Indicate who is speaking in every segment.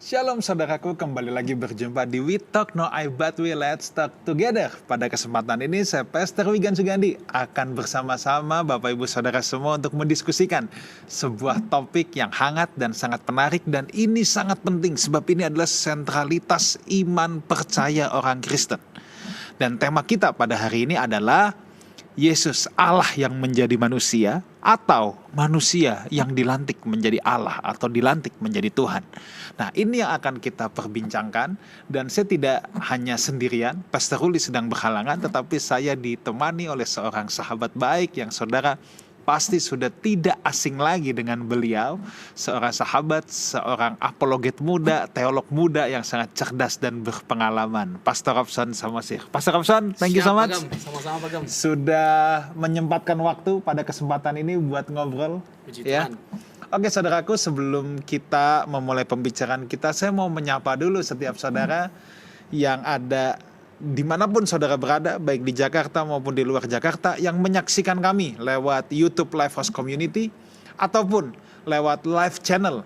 Speaker 1: Shalom saudaraku, kembali lagi berjumpa di We Talk No I But We Let's Talk Together. Pada kesempatan ini saya Pastor Wigan Sugandi akan bersama-sama Bapak Ibu Saudara semua untuk mendiskusikan sebuah topik yang hangat dan sangat menarik. Dan ini sangat penting sebab ini adalah sentralitas iman percaya orang Kristen. Dan tema kita pada hari ini adalah Yesus Allah yang menjadi manusia atau manusia yang dilantik menjadi Allah atau dilantik menjadi Tuhan. Nah, ini yang akan kita perbincangkan dan saya tidak hanya sendirian, Pastor Ruli sedang berhalangan, tetapi saya ditemani oleh seorang sahabat baik yang saudara pasti sudah tidak asing lagi dengan beliau, seorang sahabat, seorang apologet muda, teolog muda yang sangat cerdas dan berpengalaman, Pastor Robson Samosir. Pastor Robson, thank you so much.
Speaker 2: Sama-sama Pak Gam.
Speaker 1: Sudah menyempatkan waktu pada kesempatan ini buat ngobrol.
Speaker 2: Puji
Speaker 1: Ya.
Speaker 2: Tuhan.
Speaker 1: Oke saudaraku, sebelum kita memulai pembicaraan kita, saya mau menyapa dulu setiap saudara yang ada dimanapun saudara berada, baik di Jakarta maupun di luar Jakarta, yang menyaksikan kami lewat YouTube Lifehouse Community ataupun lewat live channel.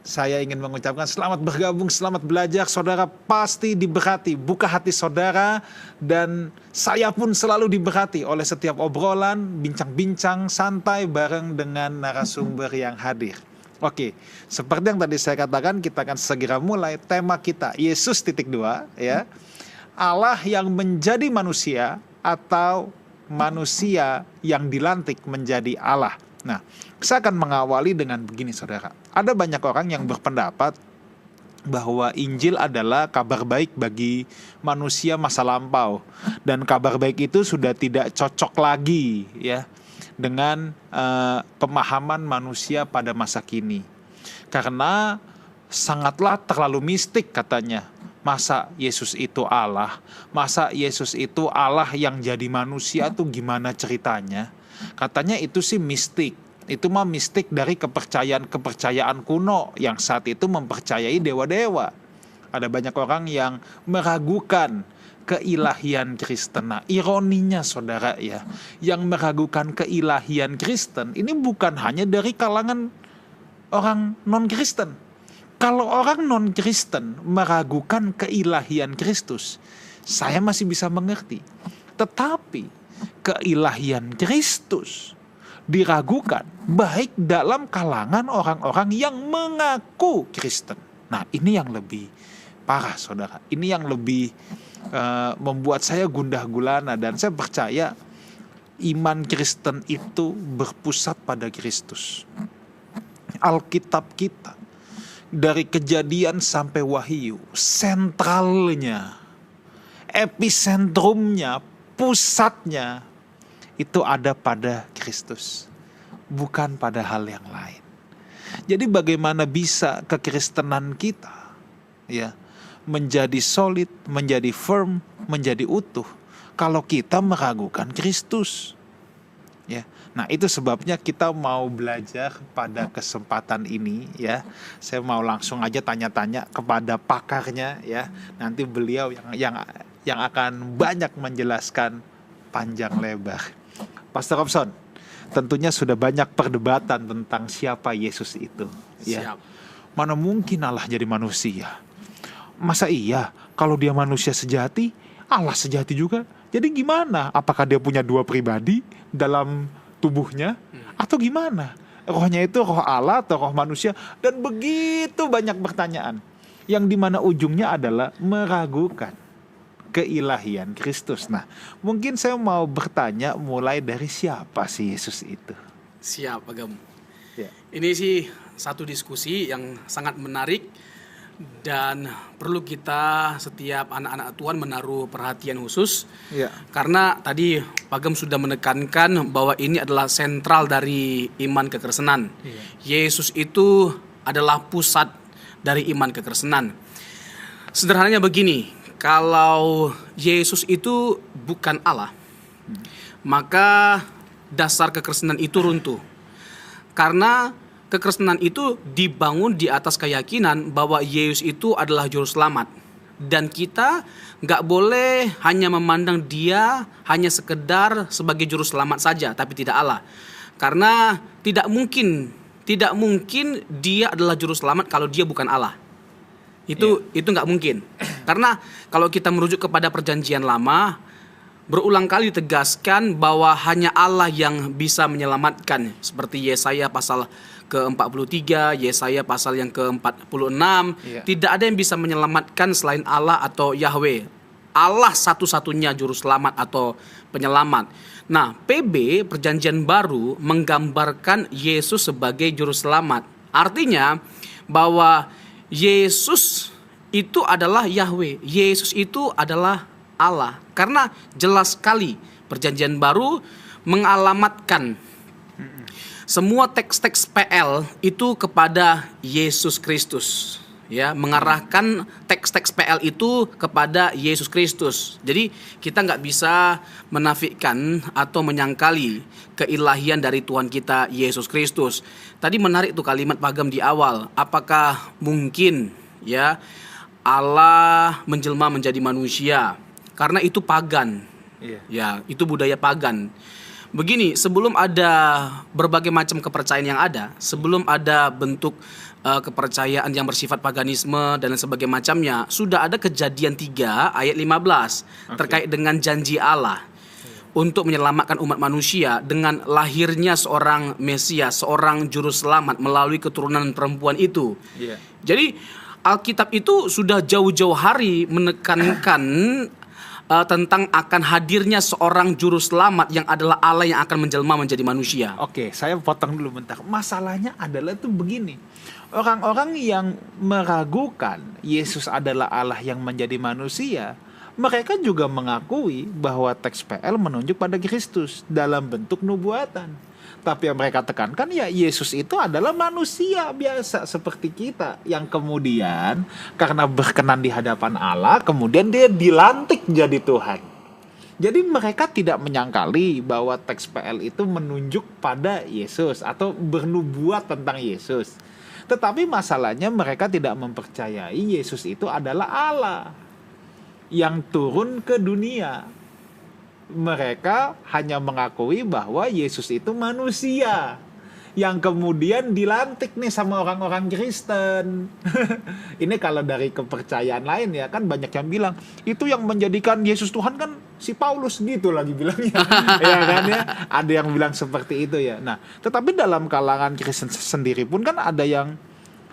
Speaker 1: Saya ingin mengucapkan selamat bergabung, selamat belajar. Saudara pasti diberkati, buka hati saudara, dan saya pun selalu diberkati oleh setiap obrolan, bincang-bincang santai bareng dengan narasumber yang hadir. Oke, seperti yang tadi saya katakan, kita akan segera mulai tema kita, Yesus .2 ya. Allah yang menjadi manusia atau manusia yang dilantik menjadi Allah. Nah, saya akan mengawali dengan begini saudara. Ada banyak orang yang berpendapat bahwa Injil adalah kabar baik bagi manusia masa lampau. Dan kabar baik itu sudah tidak cocok lagi ya dengan pemahaman manusia pada masa kini. Karena sangatlah terlalu mistik katanya. Masa Yesus itu Allah? Masa Yesus itu Allah yang jadi manusia tuh gimana ceritanya? Katanya itu sih mistik. Itu mah mistik dari kepercayaan kuno yang saat itu mempercayai dewa-dewa. Ada banyak orang yang meragukan keilahian Kristen. Nah, ironinya saudara ya, yang meragukan keilahian Kristen ini bukan hanya dari kalangan orang non-Kristen. Kalau orang non-Kristen meragukan keilahian Kristus, saya masih bisa mengerti. Tetapi keilahian Kristus diragukan baik dalam kalangan orang-orang yang mengaku Kristen. Nah, ini yang lebih parah saudara. Ini yang lebih membuat saya gundah gulana, dan saya percaya iman Kristen itu berpusat pada Kristus. Alkitab kita dari Kejadian sampai Wahyu, sentralnya, episentrumnya, pusatnya itu ada pada Kristus, bukan pada hal yang lain. Jadi bagaimana bisa kekristenan kita ya menjadi solid, menjadi firm, menjadi utuh kalau kita meragukan Kristus? Ya. Nah, itu sebabnya kita mau belajar pada kesempatan ini ya. Saya mau langsung aja tanya-tanya kepada pakarnya ya. Nanti beliau yang akan banyak menjelaskan panjang lebar. Pastor Robson, tentunya sudah banyak perdebatan tentang siapa Yesus itu ya.
Speaker 2: Siap.
Speaker 1: Mana mungkin Allah jadi manusia? Masa iya kalau dia manusia sejati, Allah sejati juga? Jadi gimana? Apakah dia punya dua pribadi dalam tubuhnya? Atau gimana? Rohnya itu roh Allah atau roh manusia? Dan begitu banyak pertanyaan. Yang dimana ujungnya adalah meragukan keilahian Kristus. Nah, mungkin saya mau bertanya mulai dari siapa sih Yesus itu?
Speaker 2: Siap Pak Gam.
Speaker 1: Ya.
Speaker 2: Ini sih satu diskusi yang sangat menarik, dan perlu kita setiap anak-anak Tuhan menaruh perhatian khusus.
Speaker 1: Ya.
Speaker 2: Karena tadi Pak Gam sudah menekankan bahwa ini adalah sentral dari iman kekristenan.
Speaker 1: Iya.
Speaker 2: Yesus itu adalah pusat dari iman kekristenan. Sederhananya begini, kalau Yesus itu bukan Allah, maka dasar kekristenan itu runtuh. Karena kekristenan itu dibangun di atas keyakinan bahwa Yesus itu adalah juru selamat. Dan kita gak boleh hanya memandang dia hanya sekedar sebagai juru selamat saja, tapi tidak Allah. Karena tidak mungkin dia adalah juru selamat kalau dia bukan Allah. Itu nggak mungkin. Karena kalau kita merujuk kepada perjanjian lama, berulang kali ditegaskan bahwa hanya Allah yang bisa menyelamatkan. Seperti Yesaya pasal ke-43, Yesaya pasal yang ke-46. Tidak ada yang bisa menyelamatkan selain Allah atau Yahweh. Allah satu-satunya juru selamat atau penyelamat. Nah, PB Perjanjian Baru menggambarkan Yesus sebagai juru selamat. Artinya bahwa Yesus itu adalah Yahweh. Yesus itu adalah Allah. Karena jelas sekali Perjanjian Baru mengalamatkan semua teks-teks PL itu kepada Yesus Kristus. Ya, mengarahkan teks-teks PL itu kepada Yesus Kristus. Jadi kita nggak bisa menafikan atau menyangkali keilahian dari Tuhan kita Yesus Kristus. Tadi menarik tuh kalimat Pagam di awal. Apakah mungkin ya Allah menjelma menjadi manusia? Karena itu pagan. Ya, itu budaya pagan. Begini, sebelum ada berbagai macam kepercayaan yang ada, sebelum ada bentuk kepercayaan yang bersifat paganisme dan sebagainya macamnya, sudah ada Kejadian 3 ayat 15 terkait dengan janji Allah untuk menyelamatkan umat manusia dengan lahirnya seorang Mesias, seorang juru selamat melalui keturunan perempuan itu. Jadi Alkitab itu sudah jauh-jauh hari menekankan tentang akan hadirnya seorang juru selamat yang adalah Allah yang akan menjelma menjadi manusia.
Speaker 1: Oke, saya potong dulu bentar. Masalahnya adalah tuh begini. Orang-orang yang meragukan Yesus adalah Allah yang menjadi manusia, mereka juga mengakui bahwa teks PL menunjuk pada Kristus dalam bentuk nubuatan. Tapi yang mereka tekankan ya Yesus itu adalah manusia biasa seperti kita, yang kemudian karena berkenan di hadapan Allah, kemudian dia dilantik jadi Tuhan. Jadi mereka tidak menyangkali bahwa teks PL itu menunjuk pada Yesus atau bernubuat tentang Yesus. Tetapi masalahnya mereka tidak mempercayai Yesus itu adalah Allah yang turun ke dunia. Mereka hanya mengakui bahwa Yesus itu manusia yang kemudian dilantik nih sama orang-orang Kristen. Ini kalau dari kepercayaan lain ya kan banyak yang bilang itu yang menjadikan Yesus Tuhan kan si Paulus gitu lagi bilangnya. Ya kan ya, ada yang bilang seperti itu ya. Nah, tetapi dalam kalangan Kristen sendiri pun kan ada yang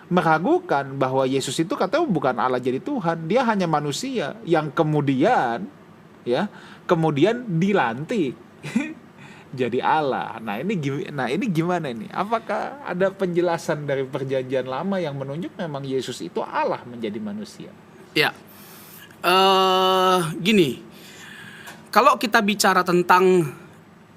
Speaker 1: meragukan bahwa Yesus itu katanya bukan Allah jadi Tuhan, dia hanya manusia yang kemudian dilantik jadi Allah. Nah ini gimana ini? Apakah ada penjelasan dari Perjanjian Lama yang menunjuk memang Yesus itu Allah menjadi manusia?
Speaker 2: Ya, gini, kalau kita bicara tentang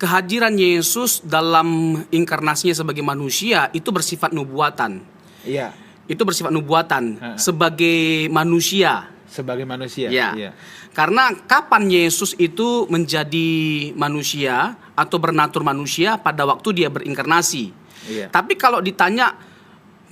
Speaker 2: kehadiran Yesus dalam inkarnasinya sebagai manusia, itu bersifat nubuatan.
Speaker 1: Iya.
Speaker 2: Itu bersifat nubuatan sebagai manusia.
Speaker 1: Sebagai manusia.
Speaker 2: Ya. Iya. Karena kapan Yesus itu menjadi manusia atau bernatur manusia pada waktu dia berinkarnasi.
Speaker 1: Iya.
Speaker 2: Tapi kalau ditanya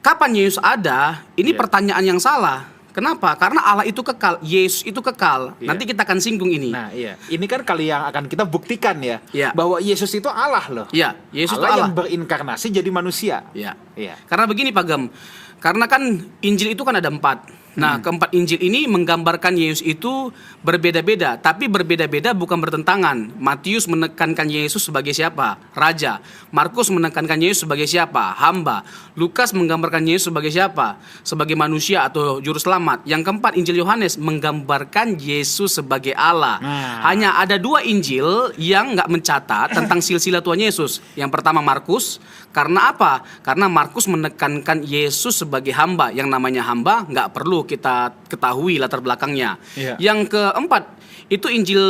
Speaker 2: kapan Yesus ada, ini pertanyaan yang salah. Kenapa? Karena Allah itu kekal, Yesus itu kekal. Nanti kita akan singgung ini.
Speaker 1: Nah, iya. Ini kan kali yang akan kita buktikan ya,
Speaker 2: Iya.
Speaker 1: bahwa Yesus itu Allah loh.
Speaker 2: Iya, Yesus
Speaker 1: Allah
Speaker 2: itu Allah
Speaker 1: yang berinkarnasi jadi manusia.
Speaker 2: Iya.
Speaker 1: Iya.
Speaker 2: Karena begini Pak Gem, karena kan Injil itu kan ada 4. Nah, keempat Injil ini menggambarkan Yesus itu berbeda-beda, tapi berbeda-beda bukan bertentangan. Matius menekankan Yesus sebagai siapa? Raja. Markus menekankan Yesus sebagai siapa? Hamba. Lukas menggambarkan Yesus sebagai siapa? Sebagai manusia atau juru selamat. Yang keempat Injil Yohanes menggambarkan Yesus sebagai Allah. Hanya ada 2 Injil yang nggak mencatat tentang silsilah Tuhan Yesus. Yang pertama Markus. Karena apa? Karena Markus menekankan Yesus sebagai hamba. Yang namanya hamba nggak perlu kita ketahui latar belakangnya. Yang keempat itu Injil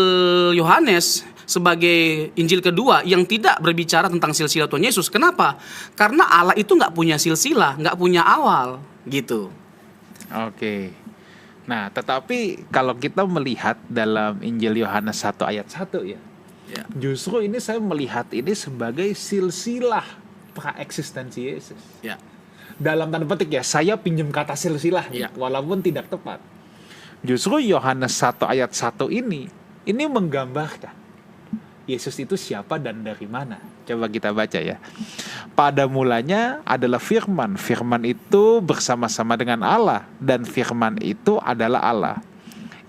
Speaker 2: Yohanes sebagai Injil kedua yang tidak berbicara tentang silsilah Tuhan Yesus. Kenapa? Karena Allah itu nggak punya silsilah, nggak punya awal, gitu.
Speaker 1: Oke. Nah, tetapi kalau kita melihat dalam Injil Yohanes 1 ayat 1 ya. Justru ini saya melihat ini sebagai silsilah praeksistensi Yesus.
Speaker 2: Ya.
Speaker 1: Dalam tanda petik ya, saya pinjam kata silsilah walaupun tidak tepat. Justru Yohanes 1 ayat 1 ini menggambarkan Yesus itu siapa dan dari mana. Coba kita baca ya. Pada mulanya adalah firman. Firman itu bersama-sama dengan Allah, dan firman itu adalah Allah.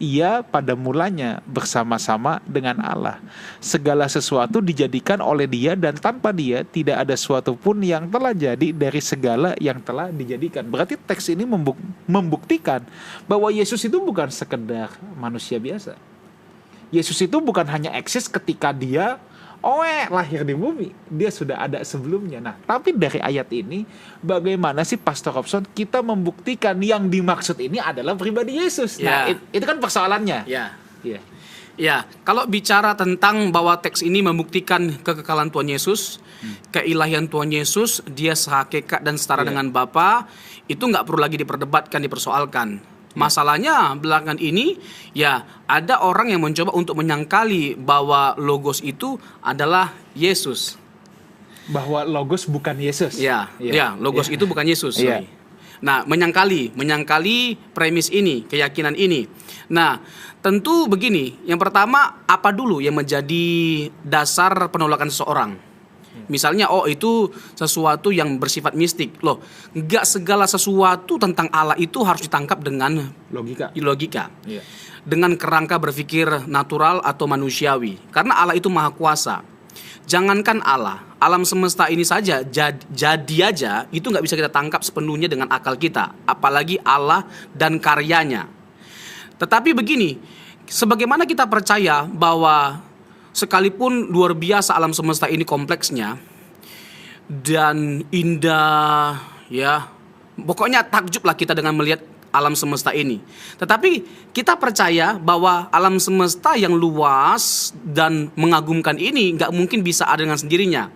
Speaker 1: Ia pada mulanya bersama-sama dengan Allah. Segala sesuatu dijadikan oleh Dia, dan tanpa Dia tidak ada sesuatu pun yang telah jadi dari segala yang telah dijadikan. Berarti teks ini membuktikan bahwa Yesus itu bukan sekedar manusia biasa. Yesus itu bukan hanya eksis ketika Dia lahir di bumi. Dia sudah ada sebelumnya. Nah, tapi dari ayat ini, bagaimana sih Pastor Robson kita membuktikan yang dimaksud ini adalah pribadi Yesus?
Speaker 2: Ya.
Speaker 1: Nah, itu kan persoalannya.
Speaker 2: Ya.
Speaker 1: Ya.
Speaker 2: Ya, kalau bicara tentang bahwa teks ini membuktikan kekekalan Tuhan Yesus, keilahian Tuhan Yesus, Dia sehakikat dan setara dengan Bapa, itu nggak perlu lagi diperdebatkan, dipersoalkan. Masalahnya belakangan ini ya ada orang yang mencoba untuk menyangkali bahwa Logos itu adalah Yesus.
Speaker 1: Bahwa Logos bukan Yesus.
Speaker 2: Ya, Logos itu bukan Yesus.
Speaker 1: Iya.
Speaker 2: Nah, menyangkali premis ini, keyakinan ini. Nah, tentu begini. Yang pertama, apa dulu yang menjadi dasar penolakan seseorang? Misalnya, itu sesuatu yang bersifat mistik. Loh, enggak segala sesuatu tentang Allah itu harus ditangkap dengan logika.
Speaker 1: Iya.
Speaker 2: Dengan kerangka berpikir natural atau manusiawi. Karena Allah itu maha kuasa. Jangankan Allah, alam semesta ini saja jadi aja itu nggak bisa kita tangkap sepenuhnya dengan akal kita, apalagi Allah dan karyanya. Tetapi begini, sebagaimana kita percaya bahwa sekalipun luar biasa alam semesta ini kompleksnya dan indah, ya pokoknya takjublah kita dengan melihat alam semesta ini. Tetapi kita percaya bahwa alam semesta yang luas dan mengagumkan ini nggak mungkin bisa ada dengan sendirinya.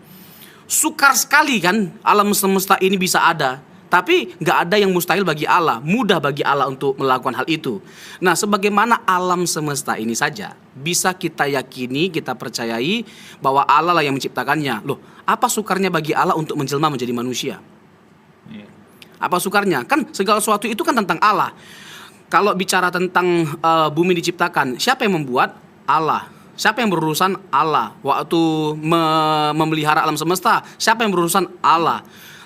Speaker 2: Sukar sekali kan alam semesta ini bisa ada. Tapi nggak ada yang mustahil bagi Allah. Mudah bagi Allah untuk melakukan hal itu. Nah, sebagaimana alam semesta ini saja bisa kita yakini, kita percayai bahwa Allah lah yang menciptakannya. Loh, apa sukarnya bagi Allah untuk menjelma menjadi manusia? Apa sukarnya? Kan segala sesuatu itu kan tentang Allah. Kalau bicara tentang bumi diciptakan, siapa yang membuat? Allah. Siapa yang berurusan? Allah. Waktu memelihara alam semesta, siapa yang berurusan? Allah.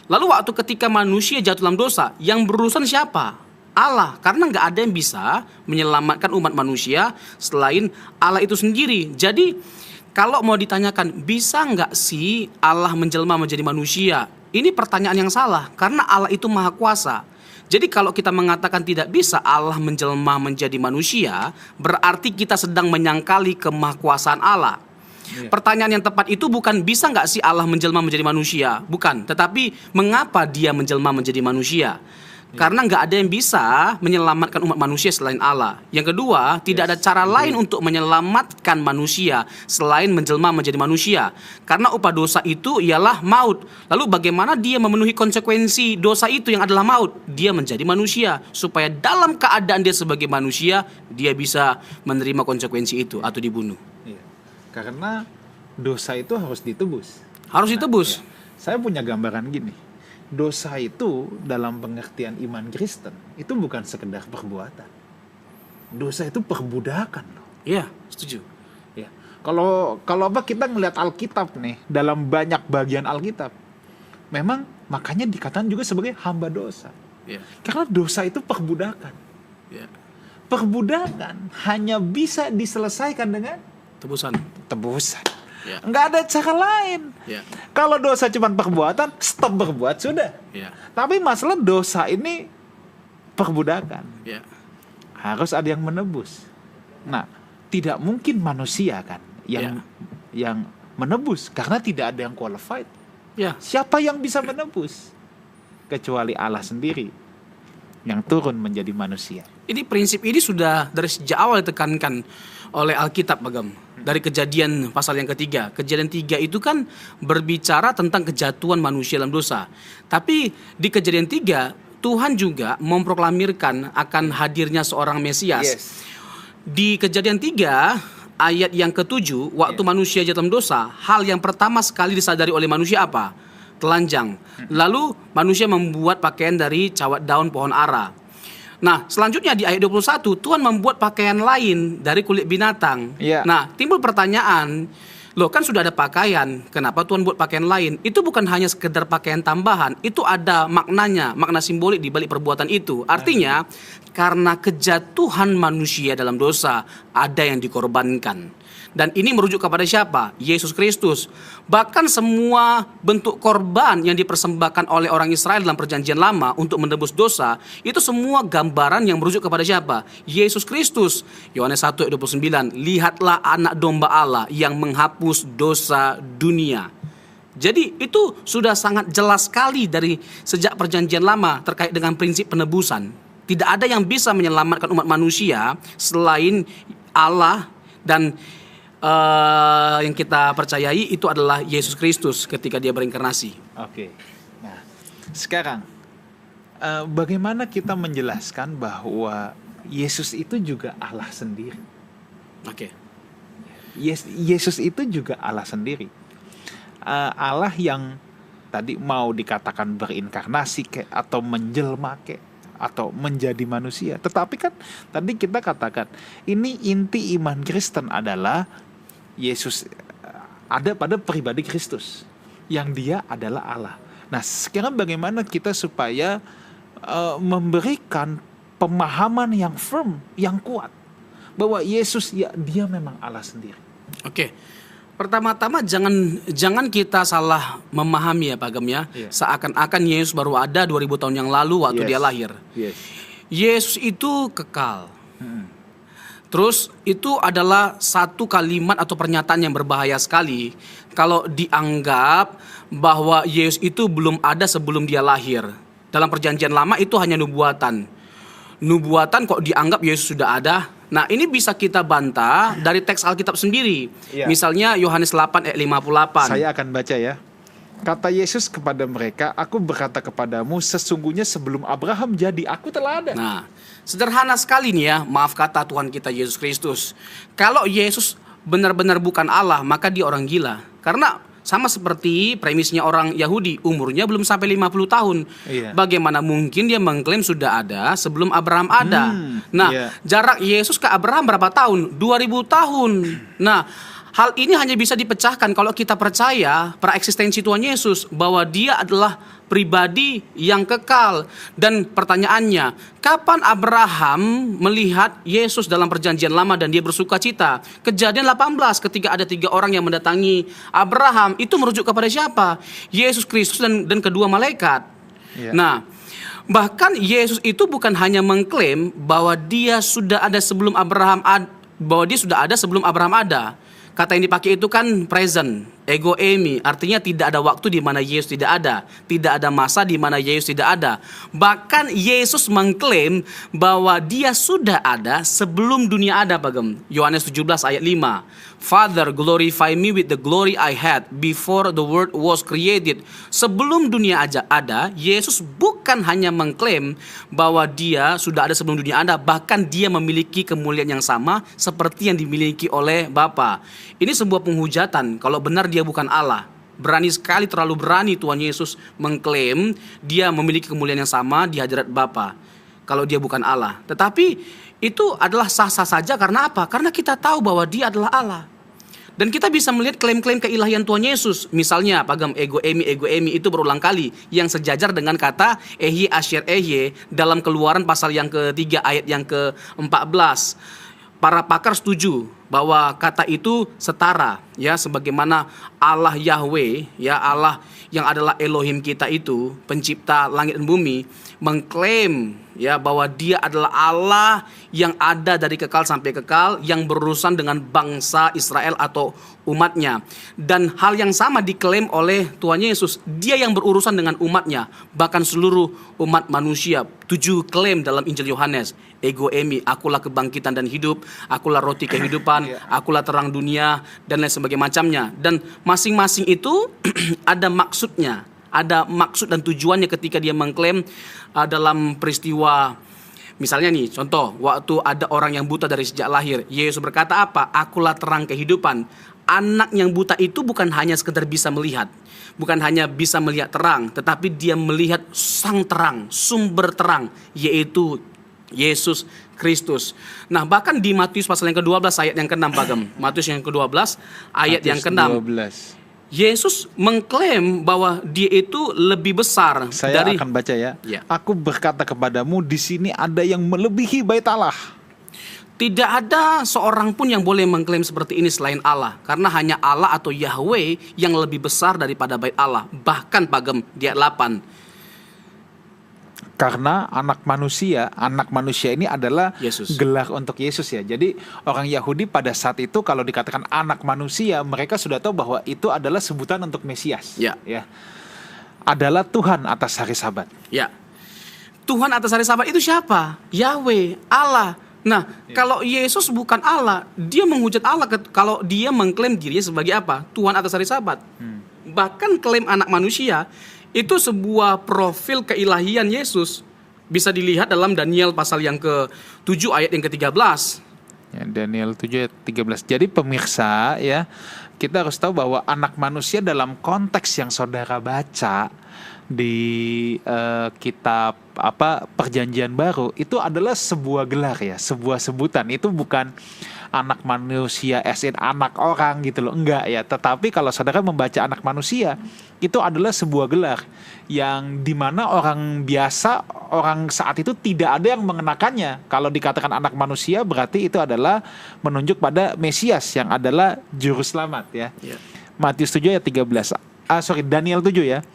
Speaker 2: Lalu waktu ketika manusia jatuh dalam dosa, yang berurusan siapa? Allah. Karena nggak ada yang bisa menyelamatkan umat manusia selain Allah itu sendiri. Jadi kalau mau ditanyakan, bisa nggak sih Allah menjelma menjadi manusia? Ini pertanyaan yang salah, karena Allah itu maha kuasa. Jadi kalau kita mengatakan tidak bisa Allah menjelma menjadi manusia, berarti kita sedang menyangkali kemahakuasaan Allah. Pertanyaan yang tepat itu bukan bisa nggak sih Allah menjelma menjadi manusia, bukan. Tetapi mengapa Dia menjelma menjadi manusia? Karena nggak ada yang bisa menyelamatkan umat manusia selain Allah. Yang kedua, tidak ada cara lain untuk menyelamatkan manusia selain menjelma menjadi manusia. Karena upah dosa itu ialah maut. Lalu bagaimana Dia memenuhi konsekuensi dosa itu yang adalah maut? Dia menjadi manusia supaya dalam keadaan Dia sebagai manusia, Dia bisa menerima konsekuensi itu atau dibunuh.
Speaker 1: Karena dosa itu harus ditebus.
Speaker 2: Harus ditebus.
Speaker 1: Saya punya gambaran gini. Dosa itu dalam pengertian iman Kristen itu bukan sekedar perbuatan. Dosa itu perbudakan loh.
Speaker 2: Iya, setuju.
Speaker 1: Ya. Kalau kita ngelihat Alkitab nih, dalam banyak bagian Alkitab, memang makanya dikatakan juga sebagai hamba dosa.
Speaker 2: Ya.
Speaker 1: Karena dosa itu perbudakan.
Speaker 2: Ya.
Speaker 1: Perbudakan hanya bisa diselesaikan dengan
Speaker 2: Tebusan. Ya.
Speaker 1: Nggak ada cara lain.
Speaker 2: Ya.
Speaker 1: Kalau dosa cuma perbuatan, stop berbuat sudah.
Speaker 2: Ya.
Speaker 1: Tapi masalah dosa ini perbudakan.
Speaker 2: Ya.
Speaker 1: Harus ada yang menebus. Nah, tidak mungkin manusia kan yang menebus, karena tidak ada yang qualified.
Speaker 2: Ya.
Speaker 1: Siapa yang bisa menebus? Kecuali Allah sendiri yang turun menjadi manusia.
Speaker 2: Ini prinsip ini sudah dari sejak awal ditekankan oleh Alkitab, Bagam. Dari Kejadian pasal yang ketiga. Kejadian 3 itu kan berbicara tentang kejatuhan manusia dalam dosa. Tapi di Kejadian 3 Tuhan juga memproklamirkan akan hadirnya seorang Mesias.
Speaker 1: Yes.
Speaker 2: Di Kejadian 3 ayat yang ke-7, waktu manusia jatuh dalam dosa, hal yang pertama sekali disadari oleh manusia apa? Telanjang. Lalu manusia membuat pakaian dari cawat daun pohon ara. Nah, selanjutnya di ayat 21 Tuhan membuat pakaian lain dari kulit binatang.
Speaker 1: Yeah.
Speaker 2: Nah, timbul pertanyaan, Loh kan sudah ada pakaian, kenapa Tuhan buat pakaian lain? Itu bukan hanya sekedar pakaian tambahan, itu ada maknanya, makna simbolik di balik perbuatan itu. Artinya, karena kejatuhan manusia dalam dosa, ada yang dikorbankan. Dan ini merujuk kepada siapa? Yesus Kristus. Bahkan semua bentuk korban yang dipersembahkan oleh orang Israel dalam perjanjian lama untuk menebus dosa, itu semua gambaran yang merujuk kepada siapa? Yesus Kristus. Yohanes 1 ayat 29, lihatlah anak domba Allah yang menghapus dosa dunia. Jadi itu sudah sangat jelas sekali dari sejak perjanjian lama terkait dengan prinsip penebusan. Tidak ada yang bisa menyelamatkan umat manusia selain Allah, dan yang kita percayai itu adalah Yesus Kristus ketika dia berinkarnasi.
Speaker 1: Oke. Nah, sekarang bagaimana kita menjelaskan bahwa Yesus itu juga Allah sendiri?
Speaker 2: Oke.
Speaker 1: Yesus itu juga Allah sendiri. Allah yang tadi mau dikatakan berinkarnasi atau menjelma atau menjadi manusia. Tetapi kan tadi kita katakan ini inti iman Kristen adalah Yesus ada pada pribadi Kristus yang dia adalah Allah. Nah, sekarang bagaimana kita supaya memberikan pemahaman yang firm, yang kuat bahwa Yesus ya dia memang Allah sendiri.
Speaker 2: Oke. Pertama-tama jangan kita salah memahami ya Pak Gem ya.
Speaker 1: Iya.
Speaker 2: Seakan-akan Yesus baru ada 2000 tahun yang lalu waktu dia lahir.
Speaker 1: Yes.
Speaker 2: Yesus itu kekal. Terus itu adalah satu kalimat atau pernyataan yang berbahaya sekali kalau dianggap bahwa Yesus itu belum ada sebelum dia lahir. Dalam perjanjian lama itu hanya nubuatan. Nubuatan kok dianggap Yesus sudah ada. Nah, ini bisa kita bantah dari teks Alkitab sendiri.
Speaker 1: Iya.
Speaker 2: Misalnya Yohanes 8 ayat 58.
Speaker 1: Saya akan baca ya. Kata Yesus kepada mereka, aku berkata kepadamu, sesungguhnya sebelum Abraham jadi, aku telah ada.
Speaker 2: Nah, sederhana sekali nih ya, maaf kata Tuhan kita Yesus Kristus. Kalau Yesus benar-benar bukan Allah, maka dia orang gila. Karena sama seperti premisnya orang Yahudi, umurnya belum sampai 50 tahun.
Speaker 1: Iya.
Speaker 2: Bagaimana mungkin dia mengklaim sudah ada sebelum Abraham ada? Nah,
Speaker 1: iya.
Speaker 2: jarak Yesus ke Abraham berapa tahun? 2000 tahun. Nah, hal ini hanya bisa dipecahkan kalau kita percaya praeksistensi Tuhan Yesus, bahwa dia adalah pribadi yang kekal. Dan pertanyaannya, kapan Abraham melihat Yesus dalam perjanjian lama dan dia bersuka cita? Kejadian 18 ketika ada 3 orang yang mendatangi Abraham, itu merujuk kepada siapa? Yesus Kristus dan kedua malaikat.
Speaker 1: Iya.
Speaker 2: Nah, bahkan Yesus itu bukan hanya mengklaim bahwa dia sudah ada sebelum Abraham ada. Kata yang dipakai itu kan present, ego eimi, artinya tidak ada waktu di mana Yesus tidak ada, tidak ada masa di mana Yesus tidak ada. Bahkan Yesus mengklaim bahwa dia sudah ada sebelum dunia ada, Pak Gem. Yohanes 17 ayat 5. Father, glorify me with the glory I had before the world was created. Sebelum dunia aja ada, Yesus bukan hanya mengklaim bahwa dia sudah ada sebelum dunia ada, bahkan dia memiliki kemuliaan yang sama seperti yang dimiliki oleh Bapa. Ini sebuah penghujatan kalau benar dia bukan Allah. Berani sekali, terlalu berani Tuhan Yesus mengklaim dia memiliki kemuliaan yang sama di hadirat Bapa kalau dia bukan Allah. Tetapi itu adalah sah-sah saja karena apa? Karena kita tahu bahwa dia adalah Allah. Dan kita bisa melihat klaim-klaim keilahian Tuhan Yesus. Misalnya, pagam ego emi itu berulang kali, yang sejajar dengan kata ehye asher ehye dalam Keluaran pasal yang ke-3 ayat yang ke-14. Para pakar setuju bahwa kata itu setara, ya, sebagaimana Allah Yahweh, ya, Allah yang adalah Elohim kita itu, pencipta langit dan bumi, mengklaim ya bahwa dia adalah Allah yang ada dari kekal sampai kekal, yang berurusan dengan bangsa Israel atau umatnya. Dan hal yang sama diklaim oleh Tuhan Yesus, dia yang berurusan dengan umatnya, bahkan seluruh umat manusia. 7 klaim dalam Injil Yohanes, ego emi, akulah kebangkitan dan hidup, akulah roti kehidupan, akulah terang dunia, dan lain sebagainya macamnya. Dan masing-masing itu ada maksudnya, ada maksud dan tujuannya ketika dia mengklaim dalam peristiwa. Misalnya nih, contoh, waktu ada orang yang buta dari sejak lahir, Yesus berkata apa? Akulah terang kehidupan. Anak yang buta itu bukan hanya sekedar bisa melihat, bukan hanya bisa melihat terang, tetapi dia melihat sang terang, sumber terang, yaitu Yesus Kristus. Nah, bahkan di Matius pasal yang ke-12 ayat yang ke-6 Pagem. Matius yang ke-12 ayat yang ke-6.
Speaker 1: 12.
Speaker 2: Yesus mengklaim bahwa dia itu lebih besar
Speaker 1: Saya
Speaker 2: dari
Speaker 1: akan baca ya.
Speaker 2: Ya.
Speaker 1: Aku berkata kepadamu, di sini ada yang melebihi bait Allah.
Speaker 2: Tidak ada seorang pun yang boleh mengklaim seperti ini selain Allah, karena hanya Allah atau Yahweh yang lebih besar daripada bait Allah. Bahkan Pagem di ayat 8.
Speaker 1: Karena anak manusia ini adalah
Speaker 2: Yesus.
Speaker 1: gelar untuk Yesus ya. Jadi orang Yahudi pada saat itu kalau dikatakan anak manusia, mereka sudah tahu bahwa itu adalah sebutan untuk Mesias.
Speaker 2: Ya.
Speaker 1: Adalah Tuhan atas hari Sabat.
Speaker 2: Ya. Tuhan atas hari Sabat itu siapa? Yahweh, Allah. Nah, kalau Yesus bukan Allah, dia menghujat Allah kalau dia mengklaim dirinya sebagai apa? Tuhan atas hari Sabat. Bahkan klaim anak manusia itu sebuah profil keilahian Yesus. Bisa dilihat dalam Daniel pasal yang ke-7 ayat yang ke-13.
Speaker 1: Ya, Daniel 7 ayat 13. Jadi pemirsa ya, kita harus tahu bahwa anak manusia dalam konteks yang saudara baca di kitab Perjanjian Baru itu adalah sebuah gelar ya, sebuah sebutan. Itu bukan anak manusia as in anak orang gitu loh, enggak ya. Tetapi kalau saudara membaca anak manusia, itu adalah sebuah gelar yang dimana orang biasa, orang saat itu tidak ada yang mengenakannya. Kalau dikatakan anak manusia berarti itu adalah menunjuk pada Mesias yang adalah juru selamat ya. Matius 7 ayat 13. Daniel 7 ya.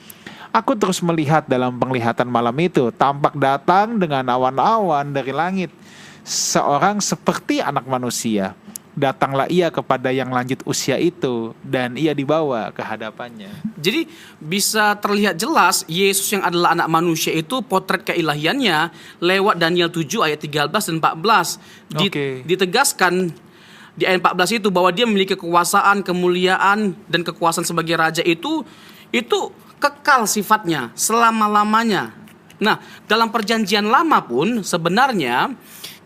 Speaker 1: Aku terus melihat dalam penglihatan malam itu, tampak datang dengan awan-awan dari langit seorang seperti anak manusia. Datanglah ia kepada yang lanjut usia itu, dan ia dibawa ke hadapannya.
Speaker 2: Jadi bisa terlihat jelas Yesus yang adalah anak manusia itu potret keilahiannya lewat Daniel 7 ayat 13 dan 14. Ditegaskan di ayat 14 itu bahwa dia memiliki kekuasaan, kemuliaan, dan kekuasaan sebagai raja itu kekal sifatnya selama-lamanya. Nah, dalam perjanjian lama pun sebenarnya